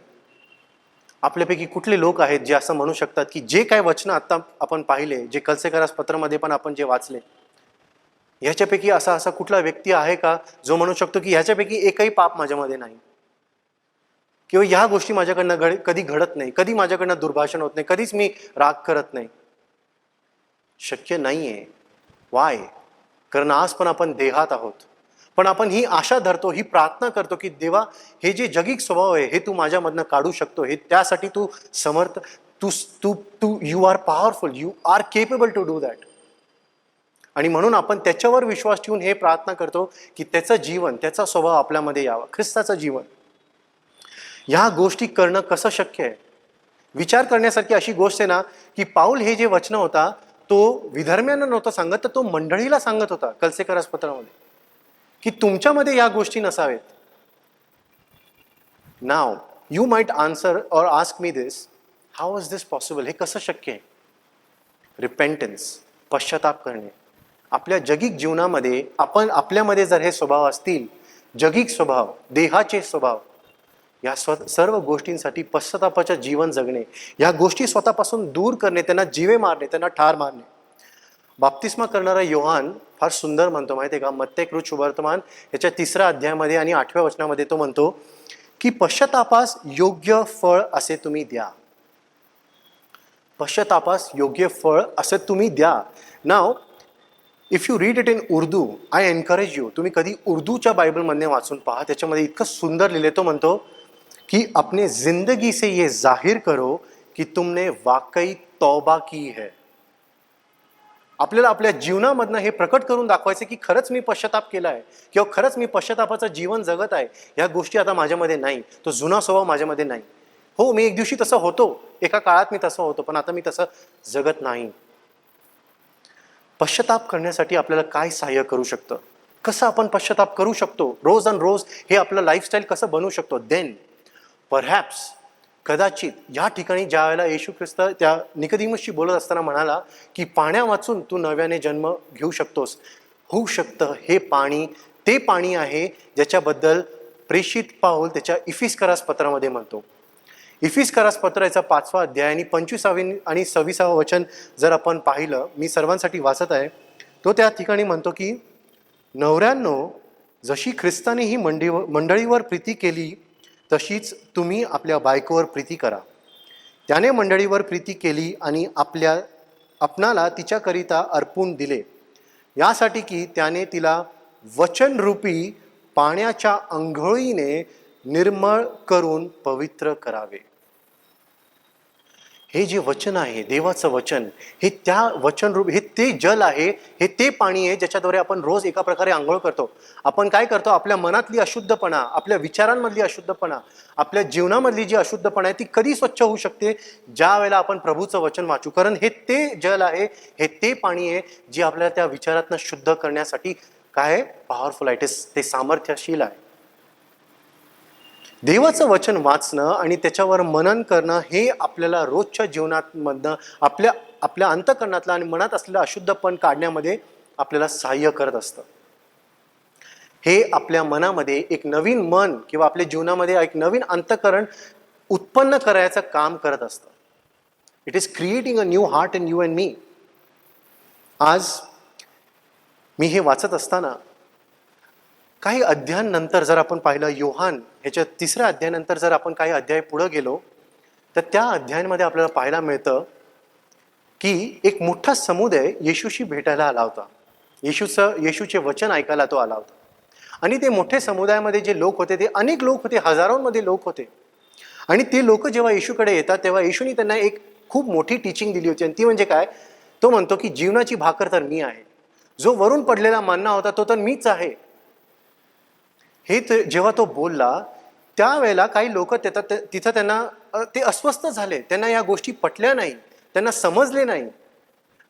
आपल्यापैकी कुठले लोक आहेत जे असं म्हणू शकतात की जे काय वचन आता आपण पाहिले, जे कलसेकरास पत्रामध्ये पण आपण जे वाचले, ह्याच्यापैकी असा कुठला व्यक्ती आहे का जो म्हणू शकतो की ह्याच्यापैकी एकही पाप माझ्यामध्ये नाही, किंवा ह्या गोष्टी माझ्याकडनं कधी घडत नाही, कधी माझ्याकडनं दुर्भाषण होत नाही, कधीच मी राग करत नाही? शक्य नाहीये. वाय? कारण आज पण आपण देहात आहोत. पण आपण ही आशा धरतो, ही प्रार्थना करतो की देवा, हे जे जगिक स्वभाव आहे हे तू माझ्यामधनं काढू शकतो, हे त्यासाठी तू समर्थ, तू you are powerful, you are capable to do that. आणि म्हणून आपण त्याच्यावर विश्वास ठेवून हे प्रार्थना करतो की त्याचं जीवन, त्याचा स्वभाव आपल्यामध्ये यावा, ख्रिस्ताचं जीवन. ह्या गोष्टी करणं कसं शक्य आहे? विचार करण्यासारखी अशी गोष्ट आहे ना की पाऊल हे जे वचन होता तो विधर्म्यांना नव्हतं सांगत, तर तो मंडळीला सांगत होता कलसेकरास पत्रामध्ये की तुमच्यामध्ये या गोष्टी नसावेत. नाव यू माइट आन्सर और ask me this, how is this possible? हे कसं शक्य आहे? रिपेंटन्स, पश्चाताप करणे. आपल्या जगिक जीवनामध्ये आपल्यामध्ये जर हे स्वभाव असतील, जगिक स्वभाव, देहाचे स्वभाव, या सर्व गोष्टींसाठी पश्चातापाचं जीवन जगणे, या गोष्टी स्वतःपासून दूर करणे, त्यांना जीवे मारणे, त्यांना ठार मारणे. बाप्तिस्मा करणारा योहान फार सुंदर म्हणतो, माहिती आहे का? मत्ते कृत शुभवर्तमान याच्या 3 अध्यायामध्ये आणि 8व्या वचनामध्ये तो म्हणतो की पश्चातापास योग्य फळ असे तुम्ही द्या. पश्चातापास योग्य फळ असे तुम्ही द्या. Now if you read it in Urdu, I encourage you, तुम्ही कधी उर्दूच्या बायबलमधने वाचून पहा. त्याच्यामध्ये इतकं सुंदर लिहिले. तो म्हणतो कि अपने जिंदगी से ये जाहिर करो कि तुमने वाकई तौबा की है. आपल्याला आपल्या जीवनामधनं हे प्रकट करून दाखवायचं की खरंच मी पश्चाताप केला आहे, किंवा खरंच मी पश्चातापाचं जीवन जगत आहे. ह्या गोष्टी आता माझ्यामध्ये नाही, तो जुना स्वभाव माझ्यामध्ये नाही. हो, मी एक दिवशी तसं होतो, एका काळात मी तसं होतो, पण आता मी तसं जगत नाही. पश्चाताप करण्यासाठी आपल्याला काय सहाय्य करू शकतं? कसं आपण पश्चाताप करू शकतो? रोज अन रोज हे आपलं लाईफस्टाईल कसं बनवू शकतो? देन परहॅप्स, कदाचित या ठिकाणी ज्या वेळेला येशू ख्रिस्त त्या निकोदेमुसशी बोलत असताना म्हणाला की पाण्या वाचून तू नव्याने जन्म घेऊ शकतोस, होऊ शकतं. हे पाणी ते पाणी आहे ज्याच्याबद्दल प्रेषित पाऊल त्याच्या इफिस्करास पत्रामध्ये म्हणतो. इफिस्करास पत्र याचा 5वा अध्याय आणि 25 आणि 26 वचन जर आपण पाहिलं, मी सर्वांसाठी वाचत आहे. तो त्या ठिकाणी म्हणतो की नवऱ्यांनो, जशी ख्रिस्ताने ही मंडळीवर प्रीती केली तशीच तुम्ही आपल्या बायकोवर प्रीती करा. त्याने मंडळीवर प्रीती केली आणि आपणाला तिच्याकरिता अर्पून दिले, यासाठी की त्याने तिला वचनरूपी पाण्याच्या अंघोळीने निर्मळ करून पवित्र करावे. हे जे वचन आहे, देवाचं वचन, हे त्या वचनरूप, हे ते जल आहे, हे ते पाणी आहे ज्याच्याद्वारे आपण रोज एका प्रकारे आंघोळ करतो. आपण काय करतो? आपल्या मनातली अशुद्धपणा, आपल्या विचारांमधली अशुद्धपणा, आपल्या जीवनामधली जी अशुद्धपणा आहे ती कधी स्वच्छ होऊ शकते? ज्या वेळेला आपण प्रभूचं वचन वाचू. कारण हे ते जल आहे, हे ते पाणी आहे जे आपल्याला त्या विचारातनं शुद्ध करण्यासाठी काय पॉवरफुल आहे, ते सामर्थ्यशील आहे. देवाचं वचन वाचणं आणि त्याच्यावर मनन करणं हे आपल्याला रोजच्या जीवनामधनं आपल्या अंतःकरणातलं आणि मनात असलेलं अशुद्धपण काढण्यामध्ये आपल्याला सहाय्य करत असतं. हे आपल्या मनामध्ये एक नवीन मन किंवा आपल्या जीवनामध्ये एक नवीन अंतःकरण उत्पन्न करायचं काम करत असतं. It is creating a new heart in you and me. आज मी हे वाचत असताना काही अध्यायानंतर जर आपण पाहिलं, योहान ह्याच्या 3 अध्यायानंतर जर आपण काही अध्याय पुढे गेलो, तर त्या अध्यायांमध्ये आपल्याला पाहायला मिळतं की एक मोठा समुदाय येशूशी भेटायला आला होता. येशूचे वचन ऐकायला तो आला होता. आणि ते मोठे समुदायामध्ये जे लोक होते ते अनेक लोक होते, हजारोंमध्ये लोक होते. आणि ते लोक जेव्हा येशूकडे येतात तेव्हा येशूने त्यांना एक खूप मोठी टीचिंग दिली होती. आणि ती म्हणजे काय? तो म्हणतो की जीवनाची भाकर तर मी आहे, जो वरून पडलेला मन्ना होता तो तर मीच आहे. हे जेव्हा तो बोलला त्यावेळेला काही लोक तिथं त्यांना ते अस्वस्थ झाले. त्यांना या गोष्टी पटल्या नाही, त्यांना समजले नाही.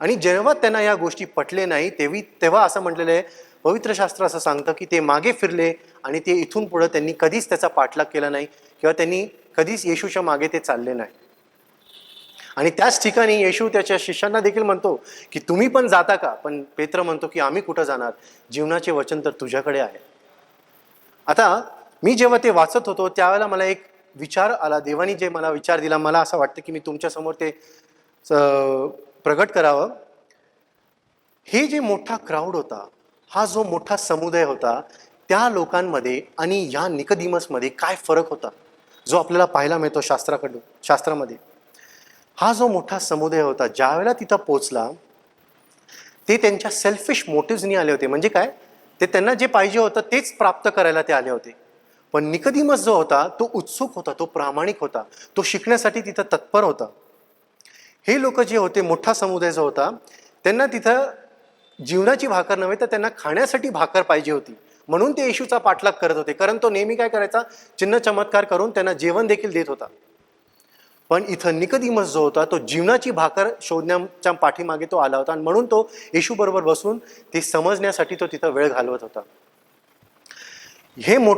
आणि जेव्हा त्यांना या गोष्टी पटले नाही तेव्हा असं म्हटलेलं आहे, पवित्र शास्त्र असं सांगतं की ते मागे फिरले आणि ते इथून पुढं त्यांनी कधीच त्याचा पाठलाग केला नाही किंवा त्यांनी कधीच येशूच्या मागे ते चालले नाही. आणि त्याच ठिकाणी येशू त्याच्या शिष्यांना देखील म्हणतो की तुम्ही पण जाता का? पण पेत्र म्हणतो की आम्ही कुठं जाणार, जीवनाचे वचन तर तुझ्याकडे आहे. आता मी जेव्हा ते वाचत होतो त्यावेळेला मला एक विचार आला, देवानी जे मला विचार दिला, मला असं वाटतं की मी तुमच्यासमोर ते प्रगट करावं. हे जे मोठा क्राऊड होता, हा जो मोठा समुदाय होता, त्या लोकांमध्ये आणि या निकोदेमसमध्ये काय फरक होता जो आपल्याला पाहायला मिळतो शास्त्रामध्ये. हा जो मोठा समुदाय होता ज्या वेळेला तिथं पोचला ते त्यांच्या सेल्फिश मोटिव्हनी आले होते. म्हणजे काय, ते त्यांना जे पाहिजे होतं तेच प्राप्त करायला ते आले होते. पण निकोदेमस जो होता तो उत्सुक होता, तो प्रामाणिक होता, तो शिकण्यासाठी तिथं तत्पर होता. हे लोक जे होते, मोठा समुदाय जो होता, त्यांना तिथं जीवनाची भाकर नव्हे तर त्यांना खाण्यासाठी भाकर पाहिजे होती. म्हणून ते येशूचा पाठलाग करत होते, कारण तो नेहमी काय करायचा, चिन्ह चमत्कार करून त्यांना जेवण देखील देत होता. पण इथं निकोदेमस जो होता तो जीवनाची भाकर शोधण्याच्या पाठीमागे तो आला होता आणि म्हणून तो येशू बरोबर बसून ते समजण्यासाठी तो तिथं वेळ घालवत होता.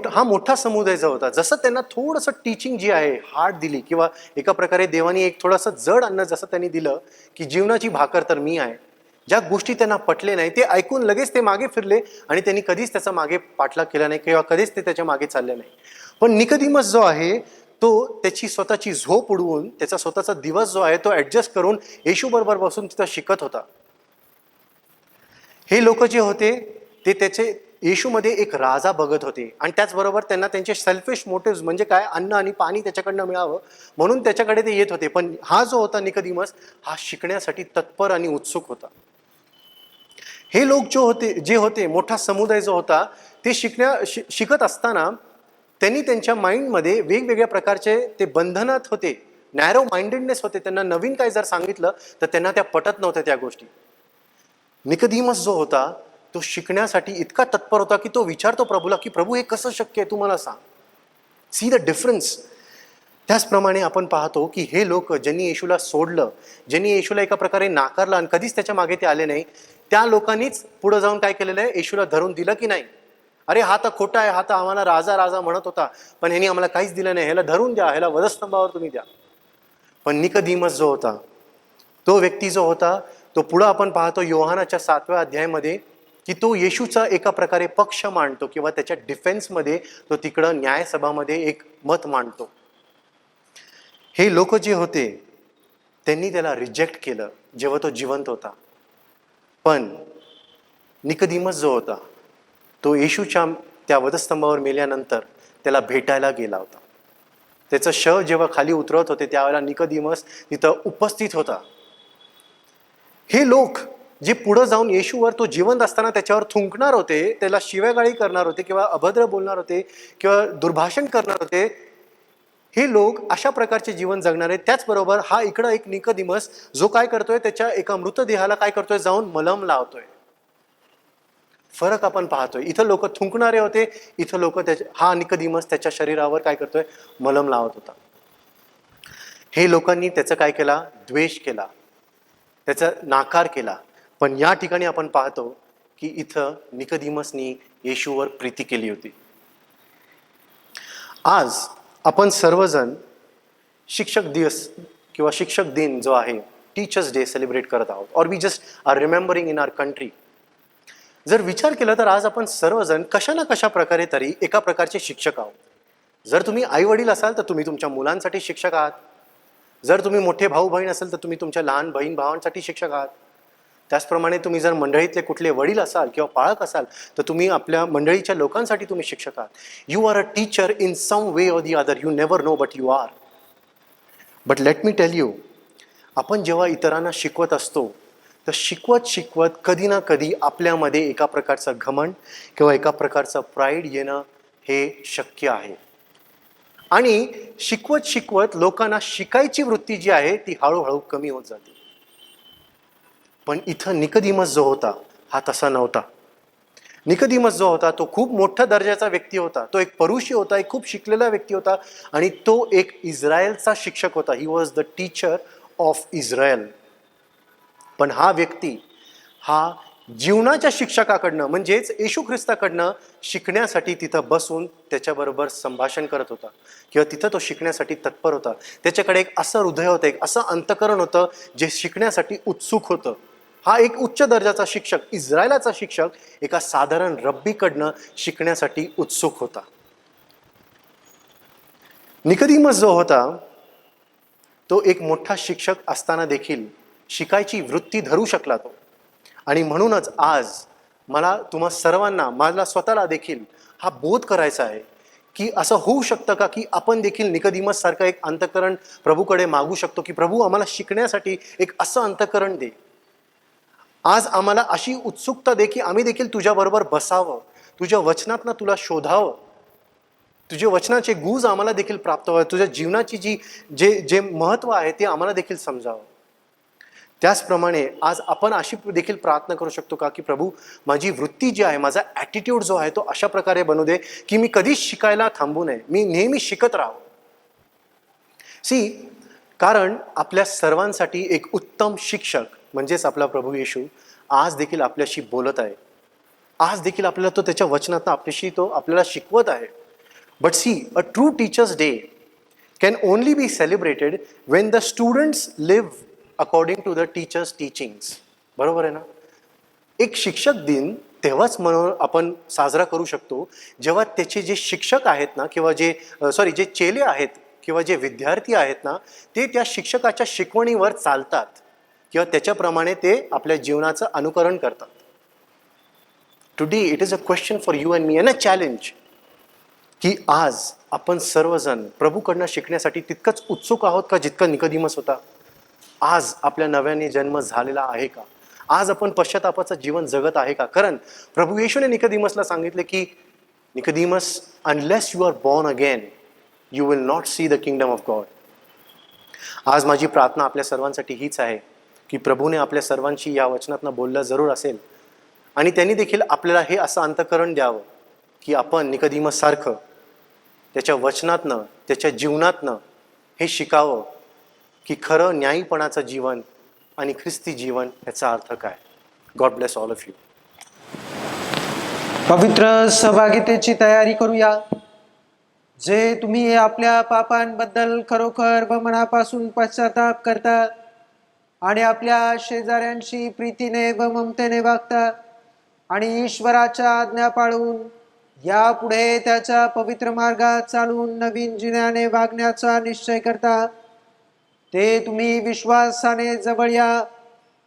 हा मोठा समुदाय जो होता, जसं त्यांना थोडंसं टीचिंग जी आहे हार्ड दिली किंवा एका प्रकारे देवानी एक थोडंसं जड अन्न जसं त्यांनी दिलं की जीवनाची भाकर तर मी आहे, ज्या गोष्टी त्यांना पटले नाही ते ऐकून लगेच ते मागे फिरले आणि त्यांनी कधीच त्याचा मागे पाठलाग केला नाही किंवा कधीच ते त्याच्या मागे चालले नाही. पण निकोदेमस जो आहे तो त्याची स्वतःची झोप उडवून, त्याचा स्वतःचा दिवस जो आहे तो ऍडजस्ट करून येशू बरोबर बसून तिथं शिकत होता. हे लोक जे होते ते त्याचे येशूमध्ये एक राजा बघत होते आणि त्याचबरोबर त्यांना त्यांचे सेल्फिश मोटिव्ह म्हणजे काय, अन्न आणि पाणी त्याच्याकडनं मिळावं म्हणून त्याच्याकडे ते येत होते. पण हा जो होता निकोदेमस, हा शिकण्यासाठी तत्पर आणि उत्सुक होता. हे लोक जे होते मोठा समुदाय जो होता ते शिकत असताना त्यांनी त्यांच्या माइंडमध्ये वेगवेगळ्या प्रकारचे ते बंधनात होते, नॅरो माइंडेडनेस होते. त्यांना नवीन काय जर सांगितलं तर त्यांना त्या पटत नव्हत्या त्या गोष्टी. निकोदेमस जो होता तो शिकण्यासाठी इतका तत्पर होता की तो विचारतो प्रभूला की प्रभू हे कसं शक्य आहे, तू मला सांग, सी द डिफरन्स. त्याचप्रमाणे आपण पाहतो की हे लोक ज्यांनी येशूला सोडलं, ज्यांनी येशूला एका प्रकारे नाकारलं आणि कधीच त्याच्या मागे ते आले नाही, त्या लोकांनीच पुढे जाऊन काय केलेलं आहे, येशूला धरून दिलं की नाही, अरे हा तर खोटा आहे, हा तर आम्हाला राजा राजा म्हणत होता पण ह्यानी आम्हाला काहीच दिलं नाही, ह्याला धरून द्या, ह्याला वधस्तंभावर तुम्ही द्या. पण निकोदेमस जो होता, तो व्यक्ती जो होता तो पुढं आपण पाहतो योहानाच्या 7व्या अध्यायामध्ये की तो येशूचा एका प्रकारे पक्ष मांडतो किंवा त्याच्या डिफेन्समध्ये तो तिकडं न्यायसभामध्ये एक मत मांडतो. हे लोक जे होते त्यांनी त्याला रिजेक्ट केलं जेव्हा तो जिवंत होता. पण निकोदेमस जो होता तो येशूच्या त्या वधस्तंभावर मेल्यानंतर त्याला भेटायला गेला होता. त्याचं शव जेव्हा खाली उतरत होते त्यावेळेला निकोदेमस तिथं उपस्थित होता. हे लोक जे पुढे जाऊन येशूवर तो जिवंत असताना त्याच्यावर थुंकणार होते, त्याला शिव्यागाळी करणार होते किंवा अभद्र बोलणार होते किंवा दुर्भाषण करणार होते, हे लोक अशा प्रकारचे जीवन जगणारे. त्याचबरोबर हा इकडं एक निकोदेमस जो काय करतोय, त्याच्या एका मृतदेहाला काय करतोय, जाऊन मलम लावतोय. फरक आपण पाहतोय. इथं लोक थुंकणारे होते, इथं लोक हा निकोदेमस त्याच्या शरीरावर काय करतोय, मलम लावत होता. हे लोकांनी त्याचं काय केला, द्वेष केला, त्याचा नाकार केला. पण या ठिकाणी आपण पाहतो की इथं निकोदेमसनी येशूवर प्रीती केली होती. आज आपण सर्वजण शिक्षक दिवस किंवा शिक्षक दिन जो आहे, टीचर्स डे सेलिब्रेट करत आहोत, और we just are remembering in our country. जर विचार केला तर आज आपण सर्वजण कशा ना कशा प्रकारे तरी एका प्रकारचे शिक्षक आहोत. जर तुम्ही आई वडील असाल तर तुम्ही तुमच्या मुलांसाठी शिक्षक आहात. जर तुम्ही मोठे भाऊ बहीण असाल तर तुम्ही तुमच्या लहान बहीण भावांसाठी शिक्षक आहात. त्याचप्रमाणे तुम्ही जर मंडळीतले कुठले वडील असाल किंवा पाळक असाल तर तुम्ही आपल्या मंडळीच्या लोकांसाठी तुम्ही शिक्षक आहात. You are a teacher in some way or the other. You never know but you are. But let me tell you, आपण जेव्हा इतरांना शिकवत असतो तर शिकवत कधी ना कधी आपल्यामध्ये एका प्रकारचं घमंड किंवा एका प्रकारचं प्राईड येणं हे शक्य आहे. आणि शिकवत लोकांना शिकायची वृत्ती जी आहे ती हळूहळू कमी होत जाते. पण इथं निकोदेमस जो होता हा तसा नव्हता. निकोदेमस जो होता तो खूप मोठ्या दर्जाचा व्यक्ती होता, तो एक परुषी होता, एक खूप शिकलेला व्यक्ती होता आणि तो एक इस्रायलचा शिक्षक होता. He was the teacher of Israel. पण हा व्यक्ती हा जीवनाच्या शिक्षकाकडनं म्हणजेच येशू ख्रिस्ताकडनं शिकण्यासाठी तिथं बसून त्याच्याबरोबर संभाषण करत होता किंवा तिथं तो शिकण्यासाठी तत्पर होता. त्याच्याकडे एक असं हृदय होतं, एक असं अंतःकरण होतं जे शिकण्यासाठी उत्सुक होतं. हा एक उच्च दर्जाचा शिक्षक, इस्रायलाचा शिक्षक एका साधारण रब्बीकडनं शिकण्यासाठी उत्सुक होता. निकोदेमस जो होता तो एक मोठा शिक्षक असताना देखील शिकायची वृत्ती धरू शकला तो. आणि म्हणूनच आज मला तुम्हा सर्वांना, मला स्वतःला देखील हा बोध करायचा आहे की असं होऊ शकतं का की आपण देखील निकोदेमस सारखं एक अंतःकरण प्रभूकडे मागू शकतो की प्रभू आम्हाला शिकण्यासाठी एक असं अंतःकरण दे. आज आम्हाला अशी उत्सुकता दे की आम्ही देखील तुझ्याबरोबर बसावं, तुझ्या वचनातनं तुला शोधावं, तुझे वचनाचे गुज आम्हाला देखील प्राप्त व्हावे, तुझ्या जीवनाची जे महत्त्व आहे ते आम्हाला देखील समजावं. त्याचप्रमाणे आज आपण अशी देखील प्रार्थना करू शकतो का की प्रभू माझी वृत्ती जी आहे, माझा ॲटिट्यूड जो आहे तो अशा प्रकारे बनू दे की मी कधीच शिकायला थांबू नये, मी नेहमी शिकत राहावं. कारण आपल्या सर्वांसाठी एक उत्तम शिक्षक म्हणजेच आपला प्रभू येशू आज देखील आपल्याशी बोलत आहे. आज देखील आपल्याला तो त्याच्या वचनातनं आपल्याला शिकवत आहे. But a true teacher's day can only be celebrated when the students live according to the teacher's teachings. बरोबर आहे ना? एक शिक्षक दिन तेव्हाच म्हणून आपण साजरा करू शकतो जेव्हा त्याचे जे शिक्षक आहेत ना किंवा जे चेले आहेत किंवा जे विद्यार्थी आहेत ना ते त्या शिक्षकाच्या शिकवणीवर चालतात किंवा त्याच्याप्रमाणे ते आपल्या जीवनाचं अनुकरण करतात. Today it is a question for you and me and a challenge की आज आपण सर्वजण प्रभूकडनं शिकण्यासाठी तितकंच उत्सुक आहोत का जितका निकोदेमस होता. आज आपल्या नव्याने जन्म झालेला आहे का? आज आपण पश्चातापाचं जीवन जगत आहे का? कारण प्रभू येशूने निकोदेमसला सांगितले की Nicodemus, unless you are born again you will not see the kingdom of God. आज माझी प्रार्थना आपल्या सर्वांसाठी हीच आहे की प्रभूने आपल्या सर्वांशी या वचनातनं बोललं जरूर असेल आणि त्यांनी देखील आपल्याला हे असं अंतःकरण द्यावं की आपण निकोदेमस सारखं त्याच्या वचनातनं, त्याच्या जीवनातनं हे शिकावं की खरं न्यायीपणाचं जीवन आणि ख्रिस्ती जीवन याचा अर्थ काय. God bless all of you. पवित्र सहभागितेची तयारी करूया. जे तुम्ही आपल्या पापांबद्दल खरोखर व मनापासून पश्चाताप करता आणि आपल्या शेजाऱ्यांशी प्रीतीने व ममतेने वागता आणि ईश्वराच्या आज्ञा पाळून यापुढे त्याच्या पवित्र मार्गात चालून नवीन जिन्याने वागण्याचा निश्चय करता, ते तुम्ही विश्वासाने जवळ या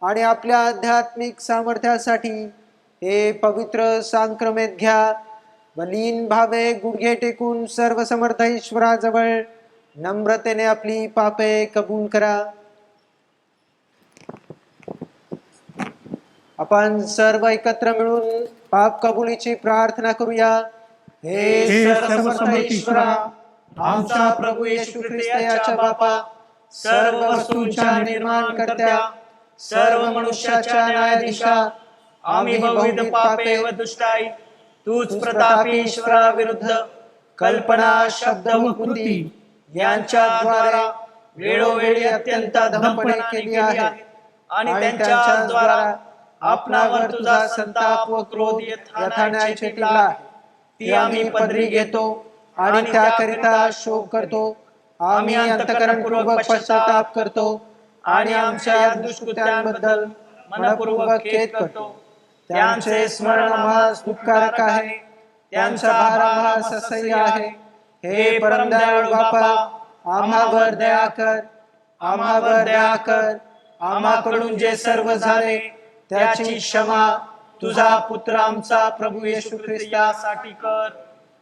आणि आपल्या आध्यात्मिक सामर्थ्यासाठी हे पवित्र सांक्रमेत घ्या व लीन भावे गुडघे टेकून सर्व समर्थ ईश्वराजवळ नम्रतेने आपली पापे कबूल करा. आपण सर्व एकत्र मिळून पाप कबुलीची प्रार्थना करूया. हे सर्वसमर्थ ईश्वरा, आमचा प्रभू येशू ख्रिस्त याच्या बापा, सर्व वस्तूंच्या निर्माण करत्या, सर्व मनुष्याच्या न्यायाधीशा, आम्ही बहुविध पापे व दुष्टाई तूच प्रतापी ईश्वरा विरुद्ध कल्पना, शब्द व कृती यांच्याद्वारे वेळोवेळी अत्यंत अधमपणे केली आहे आणि त्यांच्याद्वारा आपणावर तुझा संताप व क्रोध यथान्याय छेडला आहे. ती आम्ही पदरी घेतो आणि त्याकरिता शोक करतो. आम्ही अंतःकरणपूर्वक पश्चाताप करतो आणि आमच्या या दुष्कृत्यांबद्दल मनपूर्वक खेद करतो. त्यांचे स्मरण आम्हास दुःखकारक आहे, त्यांचा भार आम्हास असह्य आहे. हे परमदयाळू बापा, आम्हावर दया कर, आम्हावर दया कर. आम्हाकडून जे सर्व झाले त्याची क्षमा तुझा पुत्र आमचा प्रभू येशू ख्रिस्त यासाठी कर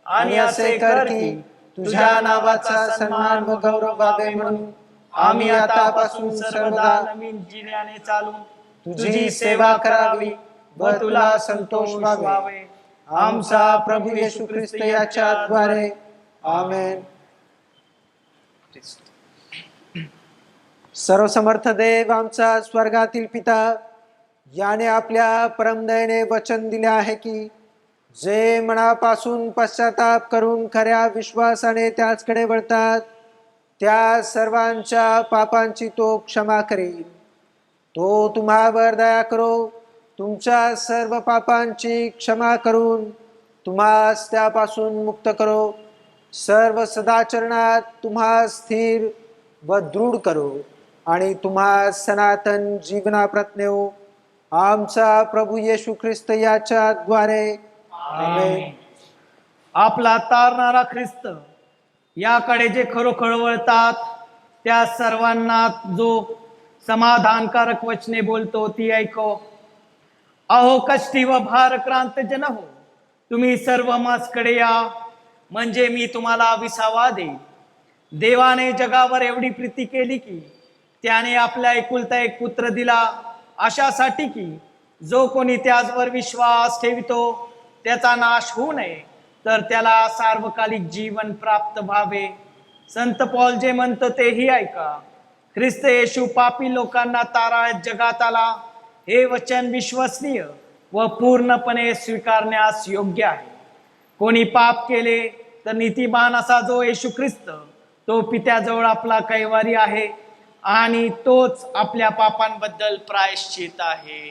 आणि असे कर की तुझ्या नावाचा सन्मान व गौरव व्हावे म्हणून आम्ही आतापासून सर्वदा नवीन जिन्याने चालून तुझी सेवा करावी व तुला संतोष व्हावे. आमचा प्रभू येशू ख्रिस्त याच्याद्वारे. आमेन. सर्वसमर्थ देव आमचा स्वर्गातील पिता, याने आपल्या परमदयेने वचन दिले आहे की जे मनापासून पश्चाताप करून खऱ्या विश्वासाने त्याचकडे वळतात त्या सर्वांच्या पापांची तो क्षमा करेल. तो तुम्हावर दया करो तुमच्या सर्व पापांची क्षमा करून तुम्हास त्यापासून मुक्त करो, सर्व सदाचरणात तुम्हा स्थिर व दृढ करो आणि तुम्हा सनातन जीवनाप्रत नेऊ, आमचा प्रभू येशू ख्रिस्त याच्या द्वारे. आमेन. आपला तारणारा ख्रिस्त याकडे जे खरोखर वळतात त्या सर्वांना जो समाधानकारक वचने बोलतो ती ऐको. अहो कष्टी व भारक्रांत जन हो, तुम्ही सर्व माझकडे या, म्हणजे मी तुम्हाला विसावा देईन. देवाने जगावर एवढी प्रीती केली की त्याने आपला एकुलता एक पुत्र दिला, अशासाठी की जो कोणी त्याचवर विश्वास ठेवितो त्याचा नाश होऊ नये, तर त्याला सार्वकालिक जीवन प्राप्त व्हावे. संत पौल जे म्हणतो तेही ऐका. ख्रिस्त येशू पापी लोकांना ताराळत जगात आला, हे वचन विश्वसनीय व पूर्णपणे स्वीकारण्यास योग्य आहे. कोणी पाप केले तर नीतिमान असा जो येशू ख्रिस्त तो पित्याजवळ आपला कैवारी आहे आणि तोच आपल्या पापांबद्दल प्रायश्चित आहे.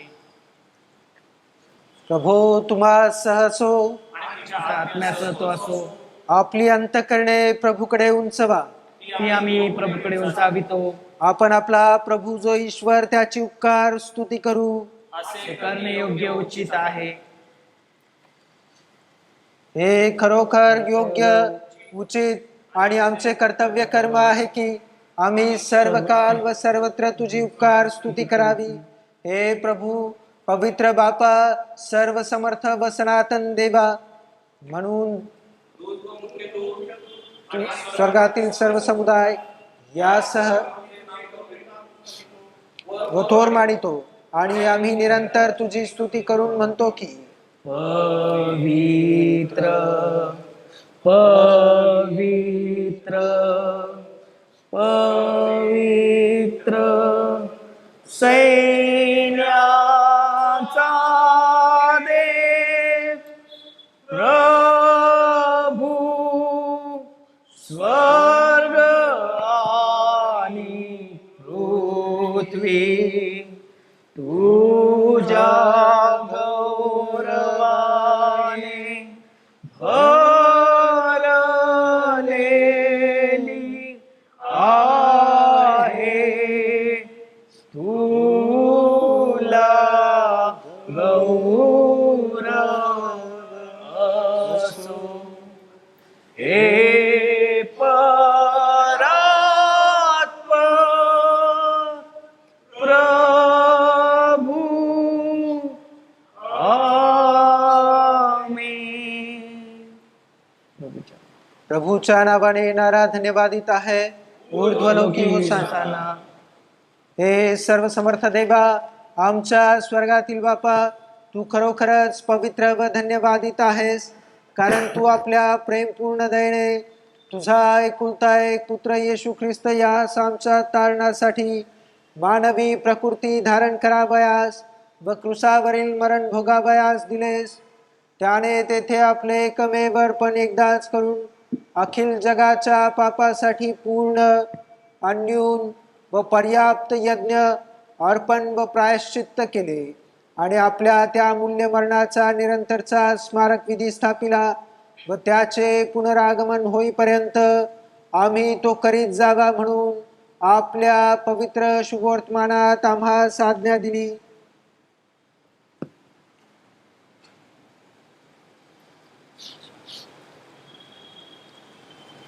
प्रभो तुम्हा सहसो, आत्म्याचा तो असो, आपली अंतकरणे प्रभूकडे उंचवा. ती आम्ही प्रभूकडे उंचावितो. आपण आपला प्रभू जो ईश्वर त्याची उपकार स्तुती करू. असे करणे योग्य उचित आहे. हे खरोखर योग्य, उचित आणि आमचे कर्तव्य कर्म आहे की आम्ही सर्व काल व सर्वत्र तुझी उपकार स्तुती करावी. हे प्रभू, पवित्र बापा, सर्व समर्थ व सनातन देवा, म्हणून स्वर्गातील सर्व समुदाय यासह व थोर मानितो आणि आम्ही निरंतर तुझी स्तुती करून म्हणतो की पवित्र पवित्र पवित्र सैन्याचा देव प्रभू, स्वर्ग आणि पृथ्वी तुझ्या गौरवाने भरलेली आहे. तुला गौरव असो. हे परात्पर प्रभू, आमेन. प्रभूच्या नावाने येणारा धन्यवादित आहे. ऊर्ध्वलोकी होसाना. हे सर्व समर्थ देवा, आमच्या स्वर्गातील बापा, तू खरोखरच पवित्र व धन्यवादित आहेस, कारण तू आपल्या प्रेमपूर्ण दयेने तुझा एकुलता एक पुत्र येशू ख्रिस्त यास आमच्या तारणासाठी मानवी प्रकृती धारण करावयास व क्रुसावरील मरण भोगावयास दिलेस. त्याने तेथे आपले एकमेव अर्पण एकदाच करून अखिल जगाच्या पापासाठी पूर्ण, अन्यून व पर्याप्त यज्ञ, अर्पण व प्रायश्चित्त केले आणि आपल्या त्या मूल्य मरणाचा निरंतरचा स्मारक विधी स्थापिला व त्याचे पुनरागमन होईपर्यंत आम्ही तो करीत जावा म्हणून आपल्या पवित्र शुभवर्तमानात आम्हास आज्ञा दिली.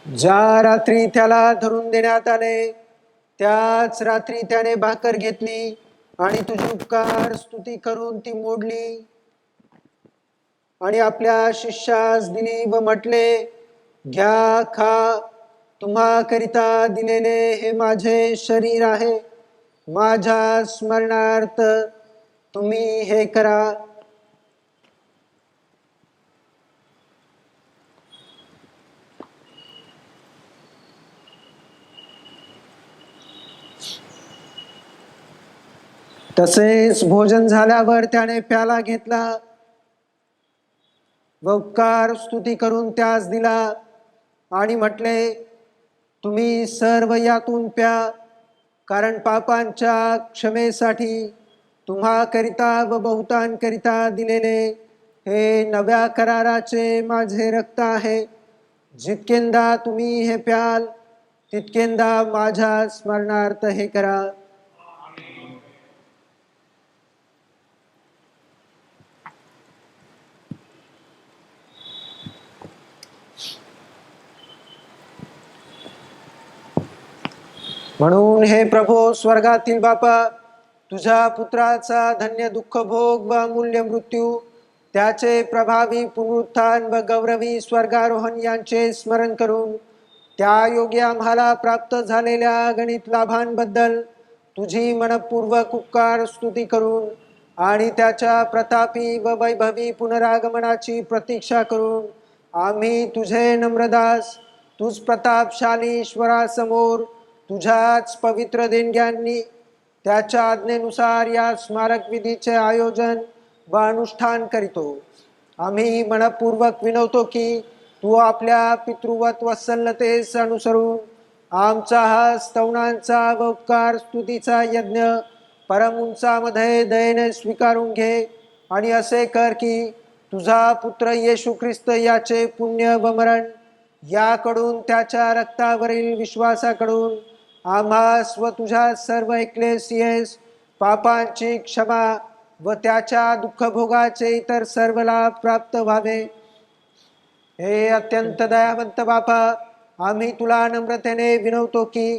ज्या रात्री त्याला धरून देण्यात आले त्याच रात्री त्याने भाकर घेतली आणि तुझी उपकार स्तुती करून ती मोडली आणि आपल्या शिष्यास दिली व म्हटले, घ्या, खा, तुम्हाकरिता दिलेले हे माझे शरीर आहे. माझ्या स्मरणार्थ तुम्ही हे करा. तसेच भोजन झाल्यावर त्याने प्याला घेतला व उपकार स्तुती करून त्यास दिला आणि म्हटले, तुम्ही सर्व यातून प्या, कारण पापांच्या क्षमेसाठी तुम्हा करिता व बहुतांकरिता दिलेले हे नव्या कराराचे माझे रक्त आहे. जितकेंदा तुम्ही हे प्याल तितकेंदा माझ्या स्मरणार्थ हे करा. म्हणून हे प्रभो स्वर्गातील बापा, तुझ्या पुत्राचा धन्य दुःख भोग व अमूल्य मृत्यू, त्याचे प्रभावी पुनरुत्थान व गौरवी स्वर्गारोहण यांचे स्मरण करून त्या योग्य आम्हाला प्राप्त झालेल्या गणित लाभांबद्दल तुझी मनपूर्वक उपकार स्तुती करून आणि त्याच्या प्रतापी व वैभवी पुनरागमनाची प्रतीक्षा करून आम्ही तुझे नम्रदास तुझ प्रतापशाली ईश्वरासमोर तुझ्याच पवित्र देणग्यांनी त्याच्या आज्ञेनुसार या स्मारक विधीचे आयोजन व अनुष्ठान करीतो. आम्ही मनपूर्वक विनवतो की तू आपल्या पितृवत वत्सलतेस अनुसरून आमचा हा स्तवनांचा व उपकार स्तुतीचा यज्ञ परम उंचामध्ये दयेने स्वीकारून घे आणि असे कर की तुझा पुत्र येशू ख्रिस्त याचे पुण्य व मरण याकडून त्याच्या रक्तावरील विश्वासाकडून आम्हास व तुझ्या सर्व एक्लेसियस पापांची क्षमा व त्याच्या दुःखभोगाचे इतर सर्व लाभ प्राप्त व्हावे. हे अत्यंत दयावंत बापा, आम्ही तुला नम्रतेने विनवतो की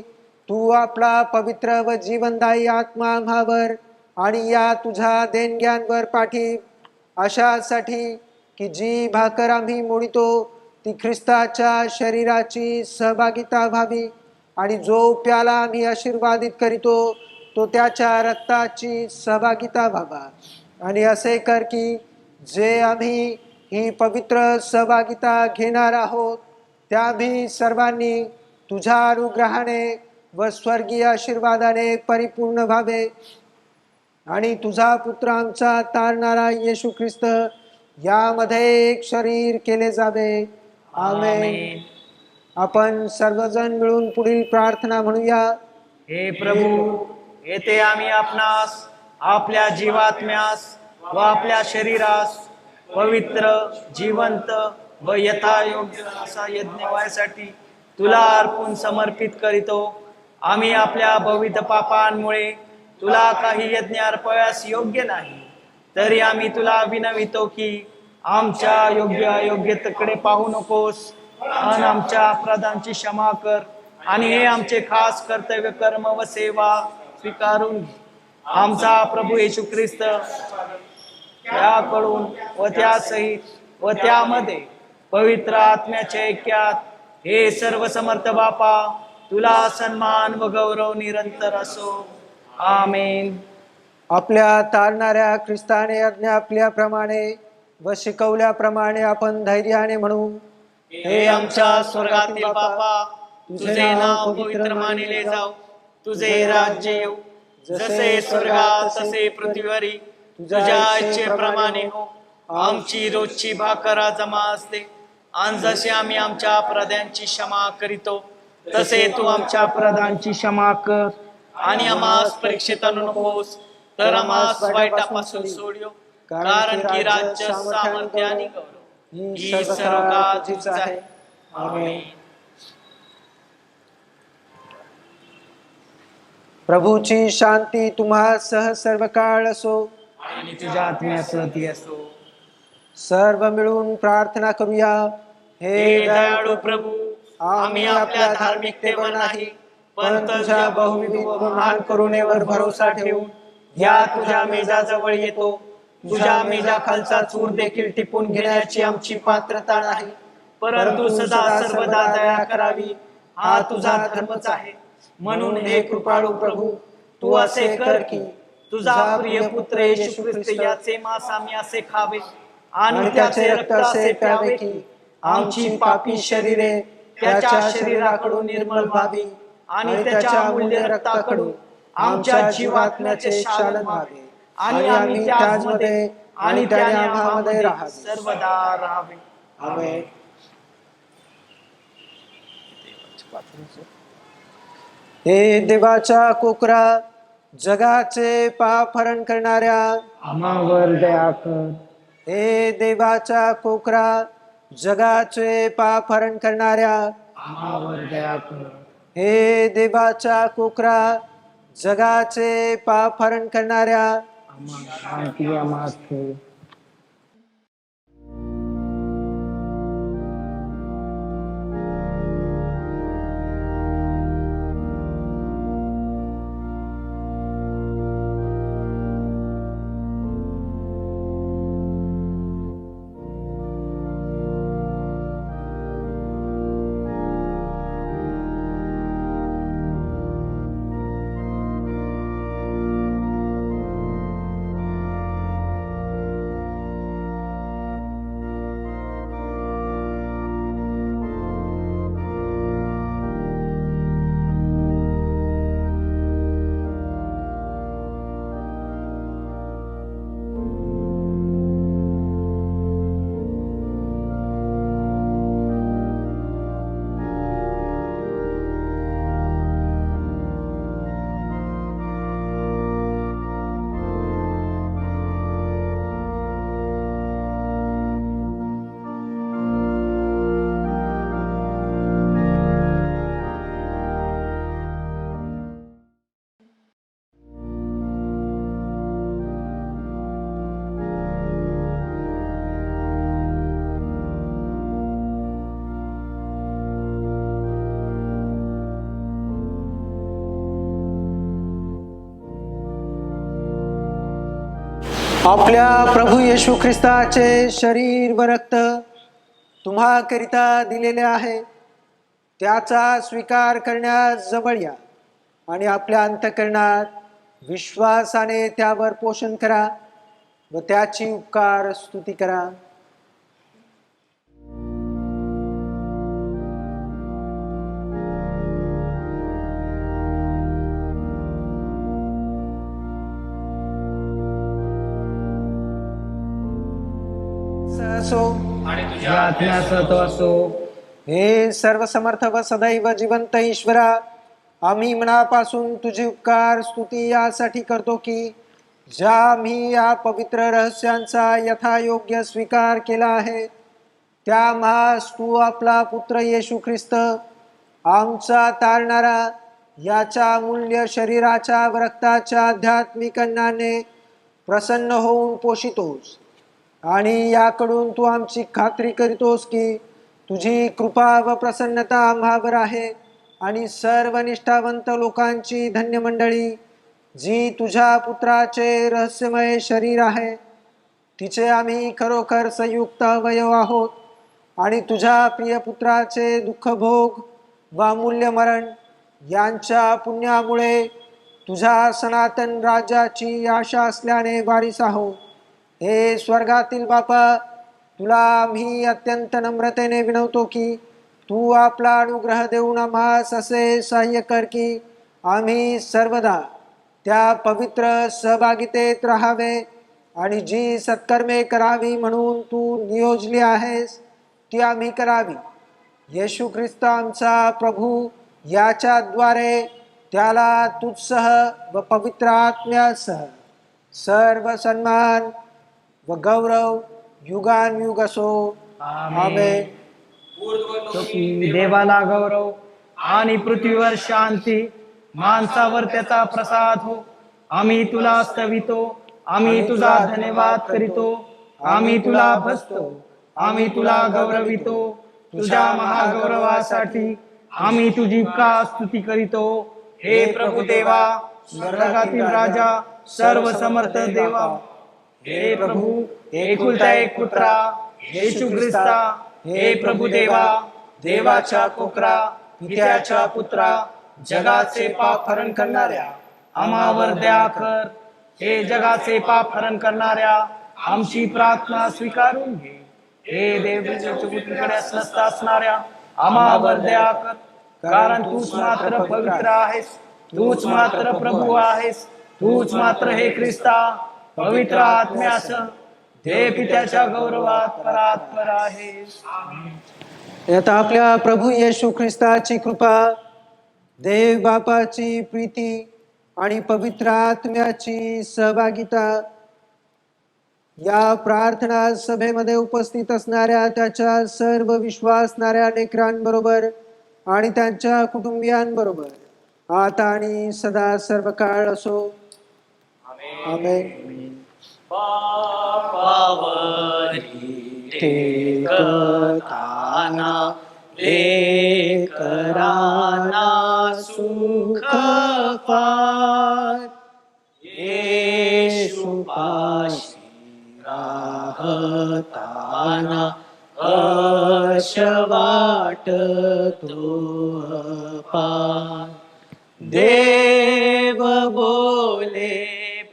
तू आपला पवित्र व जीवनदायी आत्मा आम्हावर आणि या तुझ्या देणग्यांवर पाठीव, अशासाठी की जी भाकर आम्ही मोडितो ती ख्रिस्ताच्या शरीराची सहभागिता व्हावी आणि जो प्याला आम्ही आशीर्वादित करीतो तो त्याच्या रक्ताची सहभागिता व्हावा. आणि असे कर की जे आम्ही ही पवित्र सहभागिता घेणार आहोत त्या आम्ही सर्वांनी तुझ्या अनुग्रहाने व स्वर्गीय आशीर्वादाने परिपूर्ण व्हावे आणि तुझा पुत्र आमचा तारणारा येशू ख्रिस्त यामध्ये एक शरीर केले जावे. आमेन. आपण सर्वजण मिळून पुढील प्रार्थना म्हणूया. हे प्रभू, येथे आम्ही आपणास आपल्या जीवात्म्यास व आपल्या शरीरास पवित्र, जिवंत व यथायोग्य असा यज्ञ व्हायसाठी तुला अर्पून समर्पित करीतो. आम्ही आपल्या बहुविध पापांमुळे तुला काही यज्ञ अर्पयास योग्य नाही, तरी आम्ही तुला विनवितो की आमच्या योग्य अयोग्यतेकडे पाहू नकोस आणि आमच्या अपराधांची क्षमा कर आणि हे आमचे खास कर्तव्य, कर्म व सेवा स्वीकारून घे. आमचा प्रभू येशू ख्रिस्त त्याकडून व त्यासहित व त्यामध्ये पवित्र आत्म्याच्या ऐक्यात हे सर्व समर्थ बापा तुला सन्मान व गौरव निरंतर असो. आमेन. आपल्या तारणाऱ्या ख्रिस्ताने आज्ञापल्याप्रमाणे व शिकवल्याप्रमाणे आपण धैर्याने म्हणू. हे आमच्या स्वर्गातील बापा, तुझे नाव पवित्र मानले जाऊ, तुझे राज्य येऊ, जसे स्वर्गात तसे पृथ्वीवरी तुझ्या इच्छेप्रमाणे हो. आमची रोजची भाकर आज आम्हास दे, आणि जसे आम्ही आमच्या अपराधांची क्षमा करीतो तसे तू आमच्या अपराधांची क्षमा कर, आणि आम्हास परीक्षेत आणू नकोस, तर आम्हास वाईटापासून सोडियो, कारण की राज्य, सामर्थ्य आणि गौरव ही सर्व काळ तुझीच आहे. आमेन. प्रभूची शांती तुम्हा सह सर्व काळ असो आणि तुझ्या आत्म्यासह ती असो. सर्व मिळून प्रार्थना करूया. हे दयाळू प्रभू, आम्ही आपल्या धार्मिकतेवर नाही पण तुझ्या बहुविध व महान करुणेवर भरोसा ठेवून या तुझ्या मेजाजवळ येतो. तुझ्या मेजाखालचा चूर देखील टिपून घेण्याची आमची पात्रता नाही, परंतु सदा सर्वदा दया करावी हा तुझा धर्मच आहे. म्हणून हे कृपाळू प्रभू, तू असे कर की तुझा प्रिय पुत्र येशू ख्रिस्त याचे मांस आम्ही असे खावे आणि त्याचे रक्त असे प्यावे की आमची पापी शरीरे त्याच्या शरीराकडून निर्मळ व्हावी आणि त्याच्या अमूल्य रक्ताकडून आमच्या जीवात्म्याचे शालन व्हावे आणि आम्ही त्याचमध्ये आणि त्याने आम्हामध्ये राहावे, सर्वदा राहावे. आमेन. हे देवाचा कोकरा, जगाचे पाप हरण करणाऱ्या आम्हावर दया कर. हे देवाचा कोकरा, जगाचे पाप हरण करणाऱ्या आम्हावर दया कर. हे देवाचा कोकरा, जगाचे पाप हरण करणाऱ्या आम्हा शांती आम्हास ठेव. आपल्या प्रभू येशू ख्रिस्ताचे शरीर व रक्त तुम्हाकरिता दिलेले आहे, त्याचा स्वीकार करण्यास जवळ या आणि आपल्या अंतःकरणात विश्वासाने त्यावर पोषण करा व त्याची उपकार स्तुती करा. असो तुझ्या आत्म्यासह तो असो. हे सर्व समर्थ व सदैव जिवंत ईश्वरा, आम्ही मनापासून तुझी उपकार स्तुती यासाठी करतो की ज्या आम्ही या पवित्र रहस्यांचा यथायोग्य स्वीकार केला आहे, त्या महास तू आपला पुत्र येशू ख्रिस्त आमचा तारणारा याच्या अमूल्य शरीराच्या व रक्ताच्या आध्यात्मिक अन्नाने प्रसन्न होऊन पोषितोस आणि याकडून तू आमची खात्री करीतोस की तुझी कृपा व प्रसन्नता आम्हावर आहे आणि सर्व निष्ठावंत लोकांची धन्य मंडळी जी तुझ्या पुत्राचे रहस्यमय शरीर आहे, तिचे आम्ही खरोखर संयुक्त अवयव आहोत आणि तुझ्या प्रिय पुत्राचे दुःखभोग व अमूल्य मरण यांच्या पुण्यामुळे तुझ्या सनातन राज्याची आशा असल्याने वारीस आहोत. हे स्वर्गातील बापा, तुला आम्ही अत्यंत नम्रतेने विनवतो की तू आपला अनुग्रह देऊन आम्हास असे सहाय्य कर की आम्ही सर्वदा त्या पवित्र सहभागितेत राहावे आणि जी सत्कर्मे करावी म्हणून तू नियोजली आहेस ती आम्ही करावी. येशू ख्रिस्त आमचा प्रभू, याच्याद्वारे त्याला तुझसह व पवित्र आत्म्यासह सर्व सन्मान व गौरव युगानयुग असो. आमेन. तो की देवाला गौरव आणि पृथ्वीवर शांती, माणसावर त्याचा प्रसाद हो. आम्ही तुला स्तवितो, आम्ही तुझा धन्यवाद करीतो, आम्ही तुला भजतो, आम्ही तुला गौरवितो. तुझ्या महागौरवासाठी आम्ही तुझी का स्तुती करीतो. हे प्रभू देवा, स्वर्गातील राजा, सर्व समर्थ देवा, हे प्रभू, एकुलता एक पुत्रा येशू ख्रिस्ता, हे प्रभू देवा, देवाच्या कोकरा, पित्याच्या पुत्रा, जगाचे पाप हरण करणाऱ्या आम्हावर दया कर. हे जगाचे पाप हरण करणाऱ्या आमची प्रार्थना स्वीकारून घे. हे देवाच्या पुत्राकडे स्वस्थ असणाऱ्या आम्हावर दया कर, कारण तूच मात्र पवित्र आहेस, तूच मात्र प्रभू आहेस, तूच मात्र हे ख्रिस्ता पवित्र आत्म्यासह देव पित्याच्या गौरवात परात्पर आहेस. आता आपल्या प्रभू येशू ख्रिस्ताची कृपा, देव बापाची प्रीती आणि पवित्र आत्म्याची सहभागिता या प्रार्थना सभेमध्ये उपस्थित असणाऱ्या त्याच्या सर्व विश्वासणाऱ्या लेकरांबरोबर आणि त्यांच्या कुटुंबियांबरोबर आता आणि सदा सर्व काळ असो. आमेन. लेकरांना सुख फार येशू पाशी राहताना हर्ष वाटतो अपार. देव बोले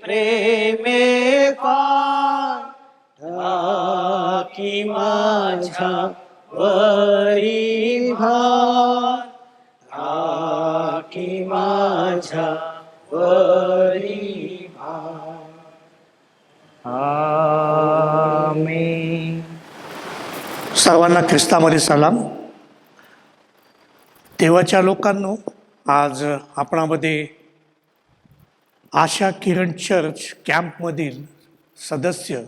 प्रेमे फार टाकी माझ्या वरी भार. टाकी माझ्या वरी भार. आमेन. सर्वांना ख्रिस्तामध्ये सलाम. देवाच्या लोकांनो, आज आपणामध्ये आशा किरण चर्च कॅम्पमधील सदस्य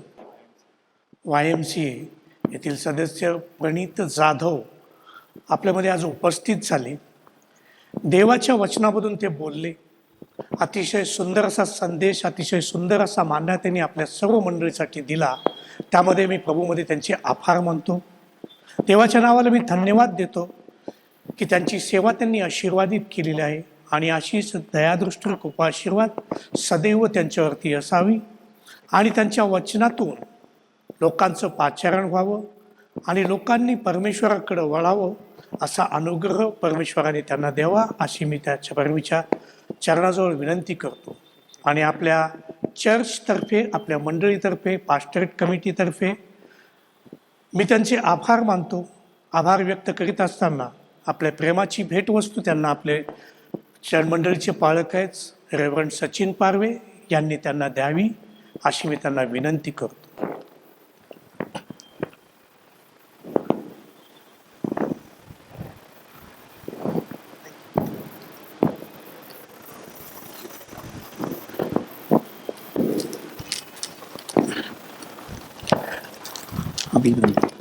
YMCA येथील सदस्य प्रणित जाधव आपल्यामध्ये आज उपस्थित झाले. देवाच्या वचनामधून ते बोलले. अतिशय सुंदर असा संदेश, अतिशय सुंदर असा मांडा त्यांनी आपल्या सर्व मंडळीसाठी दिला. त्यामध्ये मी प्रभूमध्ये त्यांचे आभार मानतो. देवाच्या नावाला मी धन्यवाद देतो की त्यांची सेवा त्यांनी आशीर्वादित केलेली आहे आणि अशीच दयादृष्टी कृपा आशीर्वाद सदैव त्यांच्यावरती असावी आणि त्यांच्या वचनातून लोकांचं पाचारण व्हावं आणि लोकांनी परमेश्वराकडे वळावं असा अनुग्रह परमेश्वराने त्यांना द्यावा अशी मी त्याच्या परमेच्या चरणाजवळ विनंती करतो. आणि आपल्या चर्चतर्फे, आपल्या मंडळीतर्फे, पास्टरेट कमिटीतर्फे मी त्यांचे आभार मानतो. आभार व्यक्त करीत असताना आपल्या प्रेमाची भेटवस्तू त्यांना आपले मंडळीचे पालक आहेत रेव्हरंड सचिन पारवे यांनी त्यांना द्यावी अशी मी त्यांना विनंती करतो. अभिनंदन.